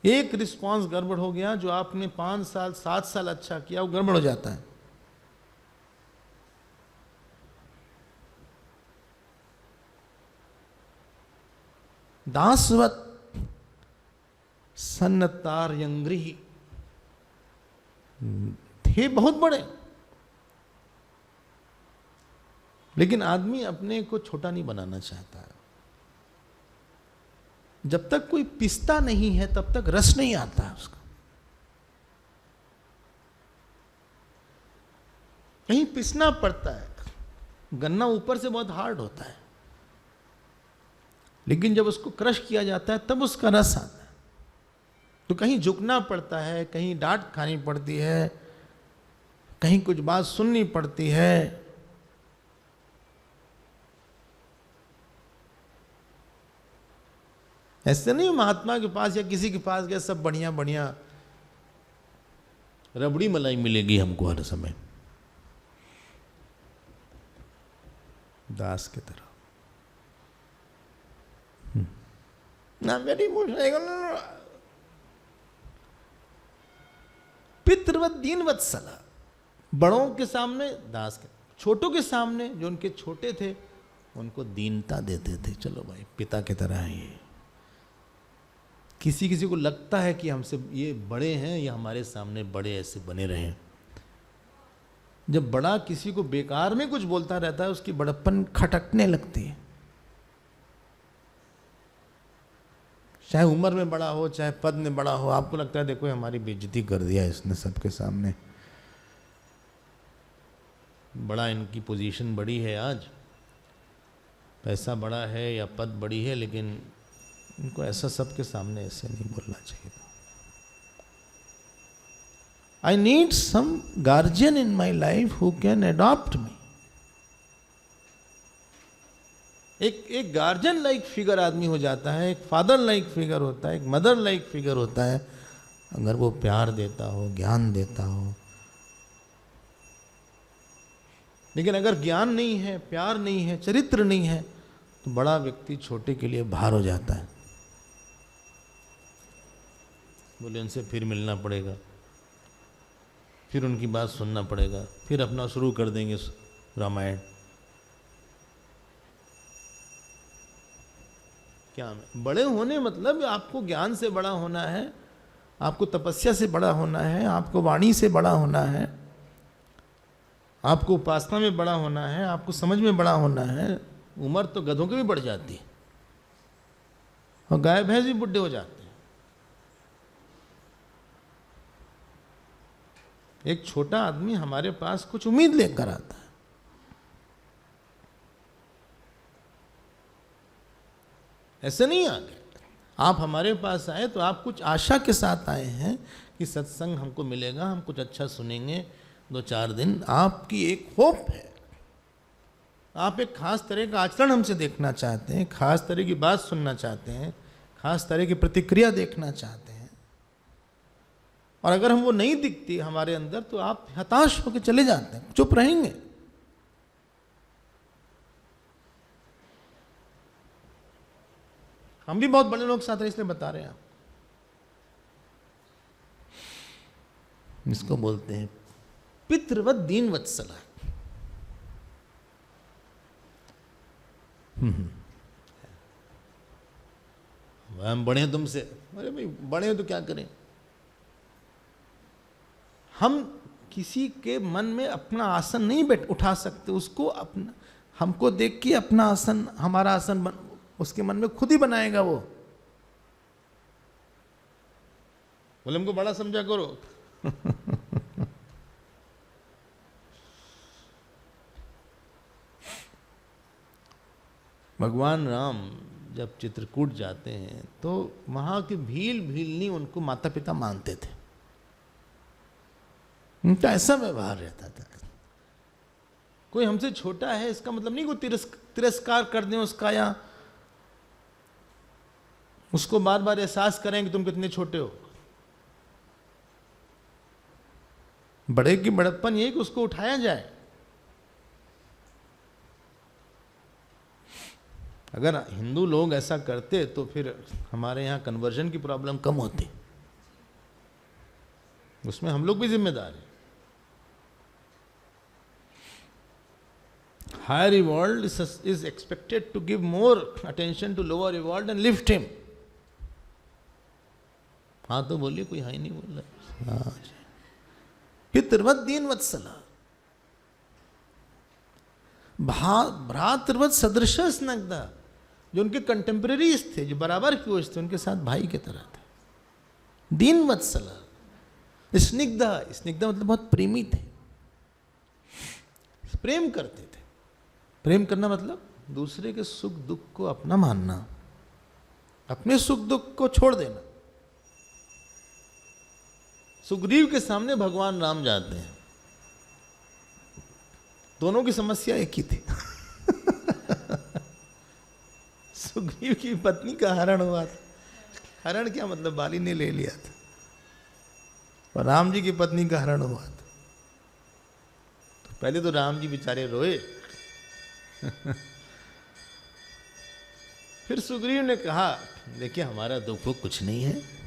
एक रिस्पांस गड़बड़ हो गया, जो आपने 5 साल 7 साल अच्छा किया, वो गड़बड़ हो जाता है। दासवत सन्नतार्यंघ्रि थे बहुत बड़े, लेकिन आदमी अपने को छोटा नहीं बनाना चाहता। जब तक कोई पिसता नहीं है तब तक रस नहीं आता है उसका। कहीं पिसना पड़ता है। गन्ना ऊपर से बहुत हार्ड होता है, लेकिन जब उसको क्रश किया जाता है तब उसका रस आता है। तो कहीं झुकना पड़ता है, कहीं डांट खानी पड़ती है, कहीं कुछ बात सुननी पड़ती है। ऐसे नहीं महात्मा के पास या किसी के पास गए सब बढ़िया बढ़िया रबड़ी मलाई मिलेगी हमको हर समय। दास की तरह ना मेरी पितृवत दीन वत्सला। बड़ों के सामने दास के, छोटों के सामने जो उनके छोटे थे उनको दीनता देते थे। चलो भाई पिता की तरह है ये। किसी किसी को लगता है कि हमसे ये बड़े हैं, या हमारे सामने बड़े ऐसे बने रहें। जब बड़ा किसी को बेकार में कुछ बोलता रहता है, उसकी बड़प्पन खटकने लगती है। चाहे उम्र में बड़ा हो, चाहे पद में बड़ा हो, आपको लगता है देखो हमारी बेइज्जती कर दिया इसने सबके सामने, बड़ा इनकी पोजीशन बड़ी है, आज पैसा बड़ा है या पद बड़ी है, लेकिन इनको ऐसा सबके सामने ऐसे नहीं बोलना चाहिए। I need some guardian in my life who can adopt me. एक गार्जियन लाइक फिगर आदमी हो जाता है, एक फादर लाइक फिगर होता है, एक मदर लाइक फिगर होता है, अगर वो प्यार देता हो, ज्ञान देता हो। लेकिन अगर ज्ञान नहीं है, प्यार नहीं है, चरित्र नहीं है, तो बड़ा व्यक्ति छोटे के लिए भार हो जाता है। बोले उनसे फिर मिलना पड़ेगा, फिर उनकी बात सुनना पड़ेगा, फिर अपना शुरू कर देंगे रामायण। क्या बड़े होने मतलब आपको ज्ञान से बड़ा होना है, आपको तपस्या से बड़ा होना है, आपको वाणी से बड़ा होना है, आपको उपासना में बड़ा होना है, आपको समझ में बड़ा होना है। उम्र तो गधों की भी बढ़ जाती है और गाय भैंस भी बुढ़े हो जाते हैं। एक छोटा आदमी हमारे पास कुछ उम्मीद लेकर आता है, ऐसे नहीं आ गए। आप हमारे पास आए तो आप कुछ आशा के साथ आए हैं कि सत्संग हमको मिलेगा, हम कुछ अच्छा सुनेंगे 2-4 दिन। आपकी एक होप है, आप एक खास तरह का आचरण हमसे देखना चाहते हैं, खास तरह की बात सुनना चाहते हैं, खास तरह की प्रतिक्रिया देखना चाहते हैं। और अगर हम वो नहीं दिखती हमारे अंदर तो आप हताश होकर चले जाते हैं, चुप रहेंगे। हम भी बहुत बड़े लोग साथ हैं, इसलिए बता रहे हैं आप। इसको बोलते हैं पितृवत दीन वत्सला। हम बड़े हैं तुमसे, अरे भाई बड़े हैं तो क्या करें। हम किसी के मन में अपना आसन नहीं उठा सकते, उसको अपना, हमको देख के अपना आसन, हमारा आसन उसके मन में खुद ही बनाएगा वो। बोले हमको बड़ा समझा करो। भगवान राम जब चित्रकूट जाते हैं तो वहां की भील भीलनी उनको माता पिता मानते थे, उनका ऐसा व्यवहार रहता था। कोई हमसे छोटा है इसका मतलब नहीं कोई तिरस्कार कर दें उसका, या उसको बार बार एहसास करें कि तुम कितने छोटे हो। बड़े की बड़प्पन यही कि उसको उठाया जाए। अगर हिंदू लोग ऐसा करते तो फिर हमारे यहाँ कन्वर्जन की प्रॉब्लम कम होती, उसमें हम लोग भी जिम्मेदार हैं। Higher evolved is expected to give more attention to lower evolved and lift him। हाँ तो बोलिए, कोई हाई नहीं बोल रहा। हाँ जी। पितृवत दीन वत्सला, भ्रातृवत सदृश स्नग्धा, जो उनके कंटेम्परेरीज थे, जो बराबर की ओर थे, उनके साथ भाई की तरह थे। दीन वत्सला, स्निग्धा, स्निग्धा मतलब बहुत प्रेमी थे, प्रेम करते थे। प्रेम करना मतलब दूसरे के सुख दुख को अपना मानना, अपने सुख दुख को छोड़ देना। सुग्रीव के सामने भगवान राम जाते हैं, दोनों की समस्या एक ही थी। सुग्रीव की पत्नी का हरण हुआ था। हरण क्या मतलब, बाली ने ले लिया था। और राम जी की पत्नी का हरण हुआ था। तो पहले तो राम जी बेचारे रोए। फिर सुग्रीव ने कहा, देखिए हमारा दुख कुछ नहीं है,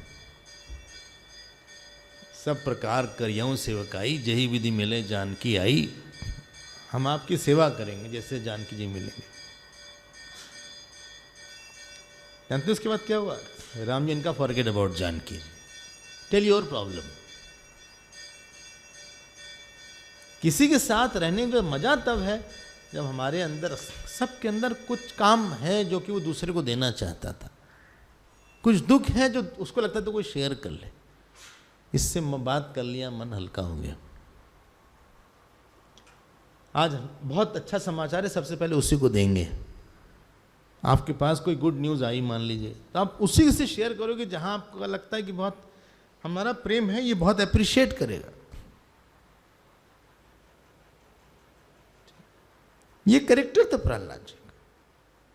सब प्रकार करियौं सेवकाई, जही विधि मिले जानकी आई। हम आपकी सेवा करेंगे जैसे जानकी जी मिलेंगे। जानते उसके बाद क्या हुआ? राम जी इनका forget about Janaki, tell your problem. किसी के साथ रहने का मजा तब है जब हमारे अंदर, सबके अंदर कुछ काम है जो कि वो दूसरे को देना चाहता था। कुछ दुख है जो उसको लगता है तो कोई शेयर कर ले, इससे बात कर लिया, मन हल्का हो गया। आज बहुत अच्छा समाचार है, सबसे पहले उसी को देंगे। आपके पास कोई गुड न्यूज़ आई मान लीजिए, तो आप उसी से शेयर करोगे जहां आपको लगता है कि बहुत हमारा प्रेम है, ये बहुत अप्रिशिएट करेगा। ये कैरेक्टर था प्रहलाद जी का।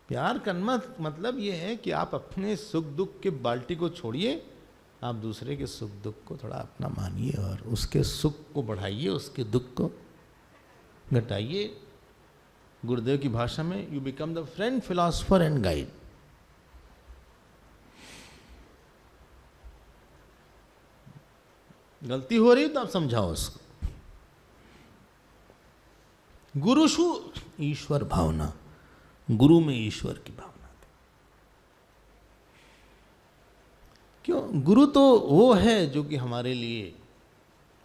प्यार करना मतलब ये है कि आप अपने सुख दुख के बाल्टी को छोड़िए, आप दूसरे के सुख दुख को थोड़ा अपना मानिए और उसके सुख को बढ़ाइए, उसके दुख को घटाइए। गुरुदेव की भाषा में, you become the friend, philosopher and guide. गलती हो रही तो आप समझाओ उसको। गुरुषु ईश्वर भावना, गुरु में ईश्वर की भावना। क्यों? गुरु तो वो है जो कि हमारे लिए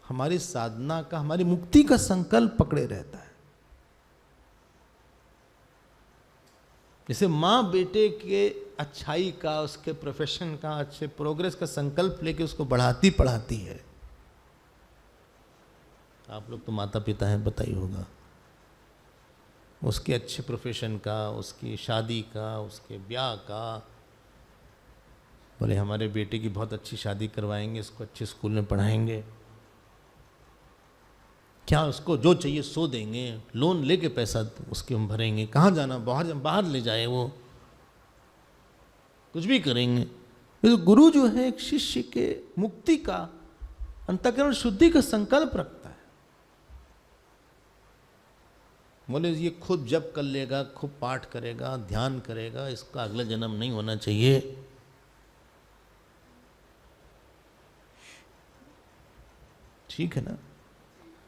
हमारी साधना का, हमारी मुक्ति का संकल्प पकड़े रहता है। जैसे माँ बेटे के अच्छाई का, उसके प्रोफेशन का, अच्छे प्रोग्रेस का संकल्प लेके उसको बढ़ाती पढ़ाती है। आप लोग तो माता पिता हैं, पता ही होगा। उसके अच्छे प्रोफेशन का, उसकी शादी का, उसके ब्याह का, बोले हमारे बेटे की बहुत अच्छी शादी करवाएंगे, इसको अच्छे स्कूल में पढ़ाएंगे, क्या उसको जो चाहिए सो देंगे, लोन लेके पैसा उसके हम भरेंगे, कहाँ जाना, बाहर ले जाए, वो कुछ भी करेंगे। तो गुरु जो है एक शिष्य के मुक्ति का, अंतःकरण शुद्धि का संकल्प रखता है। बोले ये खुद जप कर लेगा, खूब पाठ करेगा, ध्यान करेगा, इसका अगला जन्म नहीं होना चाहिए। ठीक है ना?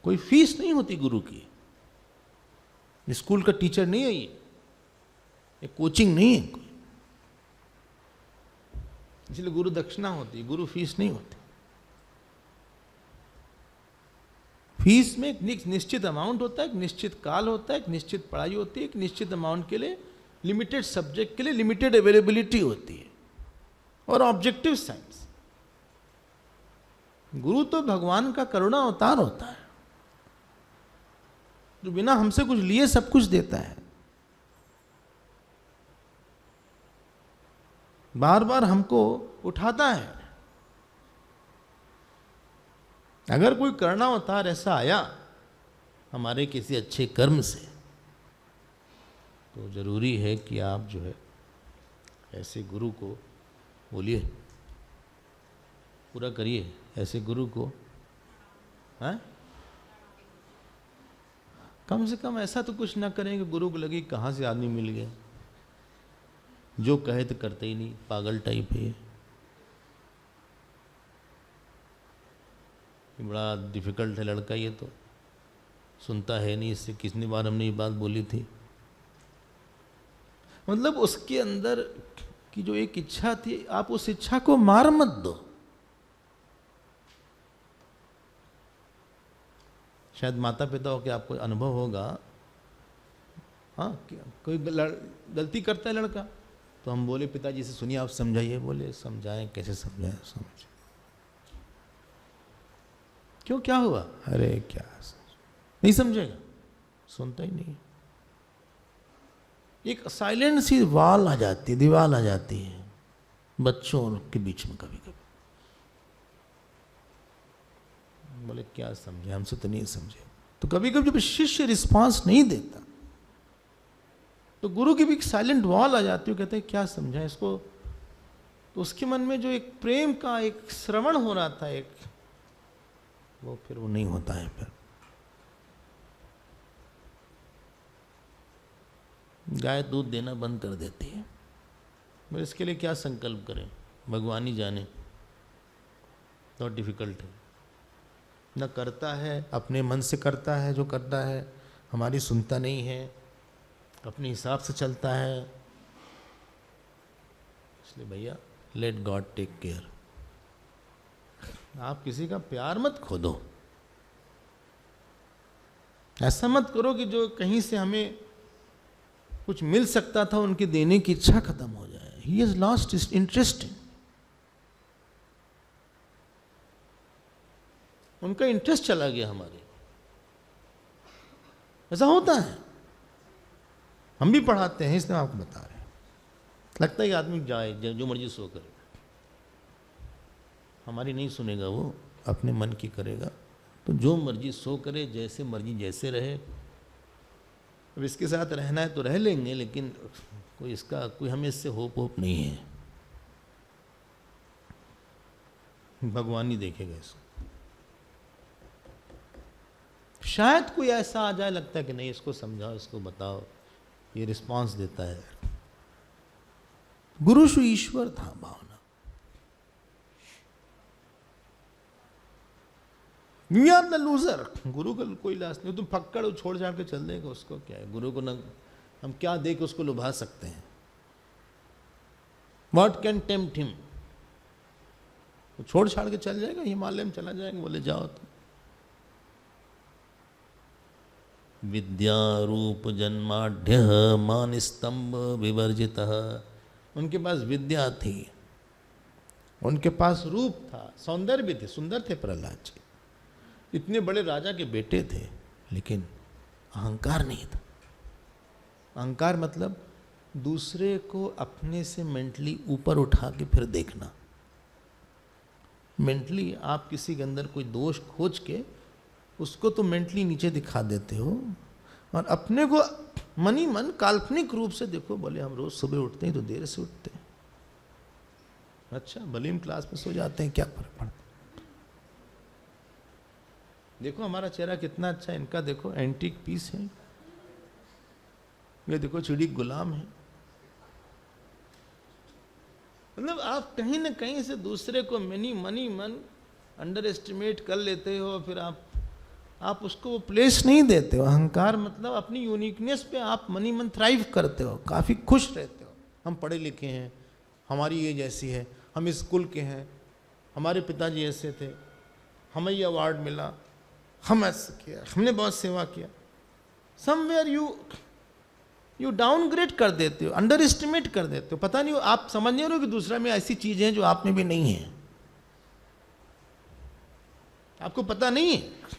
कोई फीस नहीं होती गुरु की, स्कूल का टीचर नहीं है ये कोचिंग नहीं है कोई, इसलिए गुरु दक्षिणा होती है, गुरु फीस नहीं होती। फीस में एक निश्चित अमाउंट होता है, एक निश्चित काल होता है, एक निश्चित पढ़ाई होती है, एक निश्चित अमाउंट के लिए, लिमिटेड सब्जेक्ट के लिए लिमिटेड अवेलेबिलिटी होती है, और ऑब्जेक्टिव साइंस। गुरु तो भगवान का करुणा अवतार होता है, जो बिना हमसे कुछ लिए सब कुछ देता है। बार बार हमको उठाता है। अगर कोई करुणा अवतार ऐसा आया हमारे किसी अच्छे कर्म से, तो जरूरी है कि आप जो है ऐसे गुरु को बोलिए, पूरा करिए ऐसे गुरु को। हैं? कम से कम ऐसा तो कुछ ना करें कि गुरु को लगे कहाँ से आदमी मिल गया, जो कहे तो करते ही नहीं, पागल टाइप है। बड़ा डिफिकल्ट है लड़का, ये तो सुनता है नहीं, इससे कितनी बार हमने ये बात बोली थी। मतलब उसके अंदर की जो एक इच्छा थी, आप उस इच्छा को मार मत दो। शायद माता पिता हो के आपको अनुभव होगा, हाँ, कोई गलती करता है लड़का, तो हम बोले पिताजी से सुनिए आप समझाइए। बोले समझाएं, कैसे समझाएं? समझ क्यों, क्या हुआ? अरे क्या नहीं समझेगा, सुनता ही नहीं। एक साइलेंट सी वाल आ जाती है, दीवार आ जाती है बच्चों के बीच में कभी कभी। बोले क्या समझे, हमसे तो नहीं समझे। तो कभी कभी जब शिष्य रिस्पांस नहीं देता तो गुरु की भी एक साइलेंट वॉल आ जाती है, कहते हैं क्या समझा इसको। तो उसके मन में जो एक प्रेम का एक श्रवण हो रहा था, एक वो फिर वो नहीं होता है। फिर गाय दूध देना बंद कर देती है। पर इसके लिए क्या संकल्प करें, भगवान ही जाने। बहुत डिफिकल्ट है। न करता है, अपने मन से करता है, जो करता है हमारी सुनता नहीं है, अपने हिसाब से चलता है। इसलिए भैया लेट गॉड टेक केयर। आप किसी का प्यार मत खो दो। ऐसा मत करो कि जो कहीं से हमें कुछ मिल सकता था उनके देने की इच्छा खत्म हो जाए। He has lost interest. उनका इंटरेस्ट चला गया हमारे। ऐसा होता है, हम भी पढ़ाते हैं, इसलिए आपको बता रहे हैं। लगता है कि आदमी जाए जो मर्जी सो करे, हमारी नहीं सुनेगा, वो अपने मन की करेगा, तो जो मर्जी सो करे, जैसे मर्जी जैसे रहे। अब इसके साथ रहना है तो रह लेंगे, लेकिन कोई इसका कोई हमें इससे होप नहीं है। भगवान ही देखेगा इसको। शायद कोई ऐसा आ जाए, लगता है कि नहीं इसको समझाओ, इसको बताओ, ये रिस्पांस देता है। गुरु शु ईश्वर था भावना। We are the loser. गुरु का कोई लास्ट नहीं, तुम फक्कड़ छोड़ छाड़ के चल देगा, उसको क्या है। गुरु को न हम क्या दे के उसको लुभा सकते हैं। What can tempt him? वो छोड़ छाड़ के चल जाएगा, हिमालय में चला जाएगा, बोले जाओ तुम। विद्या रूप जन्माढ्य मान स्तंभ विवर्जितः। उनके पास विद्या थी, उनके पास रूप था, सौंदर्य भी थे, सुंदर थे प्रहलाद जी, इतने बड़े राजा के बेटे थे, लेकिन अहंकार नहीं था। अहंकार मतलब दूसरे को अपने से मेंटली ऊपर उठा के फिर देखना। मेंटली आप किसी के अंदर कोई दोष खोज के उसको तो मेंटली नीचे दिखा देते हो, और अपने को मनी मन काल्पनिक रूप से देखो। बोले हम रोज सुबह उठते हैं तो देर से उठते हैं, अच्छा भले हम क्लास में सो जाते हैं, क्या फर्क पड़ता। देखो हमारा चेहरा कितना अच्छा है, इनका देखो एंटीक पीस है, ये देखो चिड़ी गुलाम है। मतलब आप कहीं ना कहीं से दूसरे को मनी मन अंडर एस्टिमेट कर लेते हो, फिर आप उसको वो प्लेस नहीं देते हो। अहंकार मतलब अपनी यूनिकनेस पे आप मनी मन थ्राइव करते हो, काफ़ी खुश रहते हो। हम पढ़े लिखे हैं, हमारी एज ऐसी है, हम इस स्कूल के हैं, हमारे पिताजी ऐसे थे, हमें ये अवार्ड मिला, हम ऐसा किया, हमने बहुत सेवा किया। समवेयर यू डाउनग्रेड कर देते हो, अंडर एस्टिमेट कर देते हो। पता नहीं हो, आप समझ नहीं रहे हो कि दूसरा में ऐसी चीजें हैं जो आप में भी नहीं है, आपको पता नहीं है।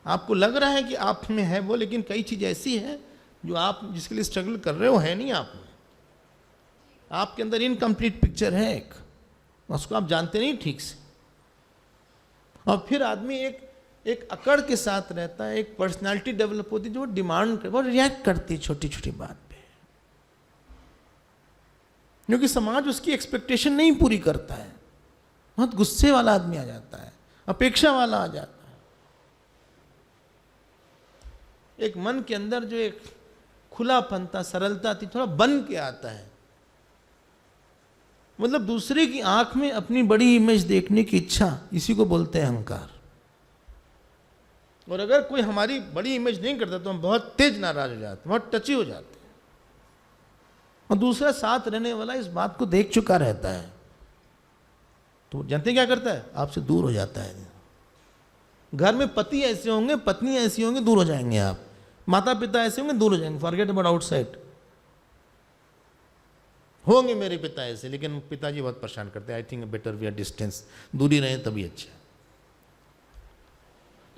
आपको लग रहा है कि आप में है वो, लेकिन कई चीज ऐसी है जो आप जिसके लिए स्ट्रगल कर रहे हो है नहीं आप में। आपके अंदर इनकम्प्लीट पिक्चर है एक, उसको आप जानते नहीं ठीक से। और फिर आदमी एक अकड़ के साथ रहता है, एक पर्सनालिटी डेवलप होती है जो डिमांड कर, वो रिएक्ट करती है छोटी छोटी बात पे, क्योंकि समाज उसकी एक्सपेक्टेशन नहीं पूरी करता है। बहुत गुस्से वाला आदमी आ जाता है, अपेक्षा वाला आ जाता है। एक मन के अंदर जो एक खुलापन था, सरलता थी, थोड़ा बन के आता है। मतलब दूसरे की आंख में अपनी बड़ी इमेज देखने की इच्छा, इसी को बोलते हैं अहंकार। और अगर कोई हमारी बड़ी इमेज नहीं करता तो हम बहुत तेज नाराज हो जाते, बहुत टची हो जाते। और दूसरा साथ रहने वाला इस बात को देख चुका रहता है, तो जानते क्या करता है, आपसे दूर हो जाता है। घर में पति ऐसे होंगे, पत्नी ऐसी होंगी, दूर हो जाएंगे आप। माता पिता ऐसे होंगे, दूर हो जाएंगे। Forget about outside. होंगे मेरे पिता ऐसे, लेकिन पिताजी बहुत परेशान करते हैं। I think better we are distance, दूरी रहे तभी अच्छा।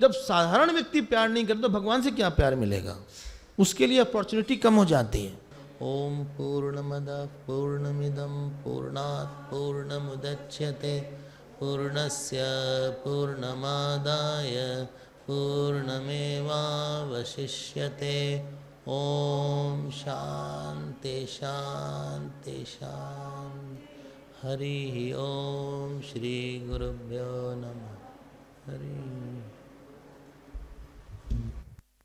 जब साधारण व्यक्ति प्यार नहीं करता तो भगवान से क्या प्यार मिलेगा, उसके लिए अपॉर्चुनिटी कम हो जाती है। ओम पूर्णमदः पूर्णमिदं पूर्णात् पूर्णमुदच्यते पूर्णस्य पूर्णमादाय पूर्णमेवावशिष्यते। ओम शांति शांति शांति। हरि ओम। श्री गुरुभ्यो नमः। हरि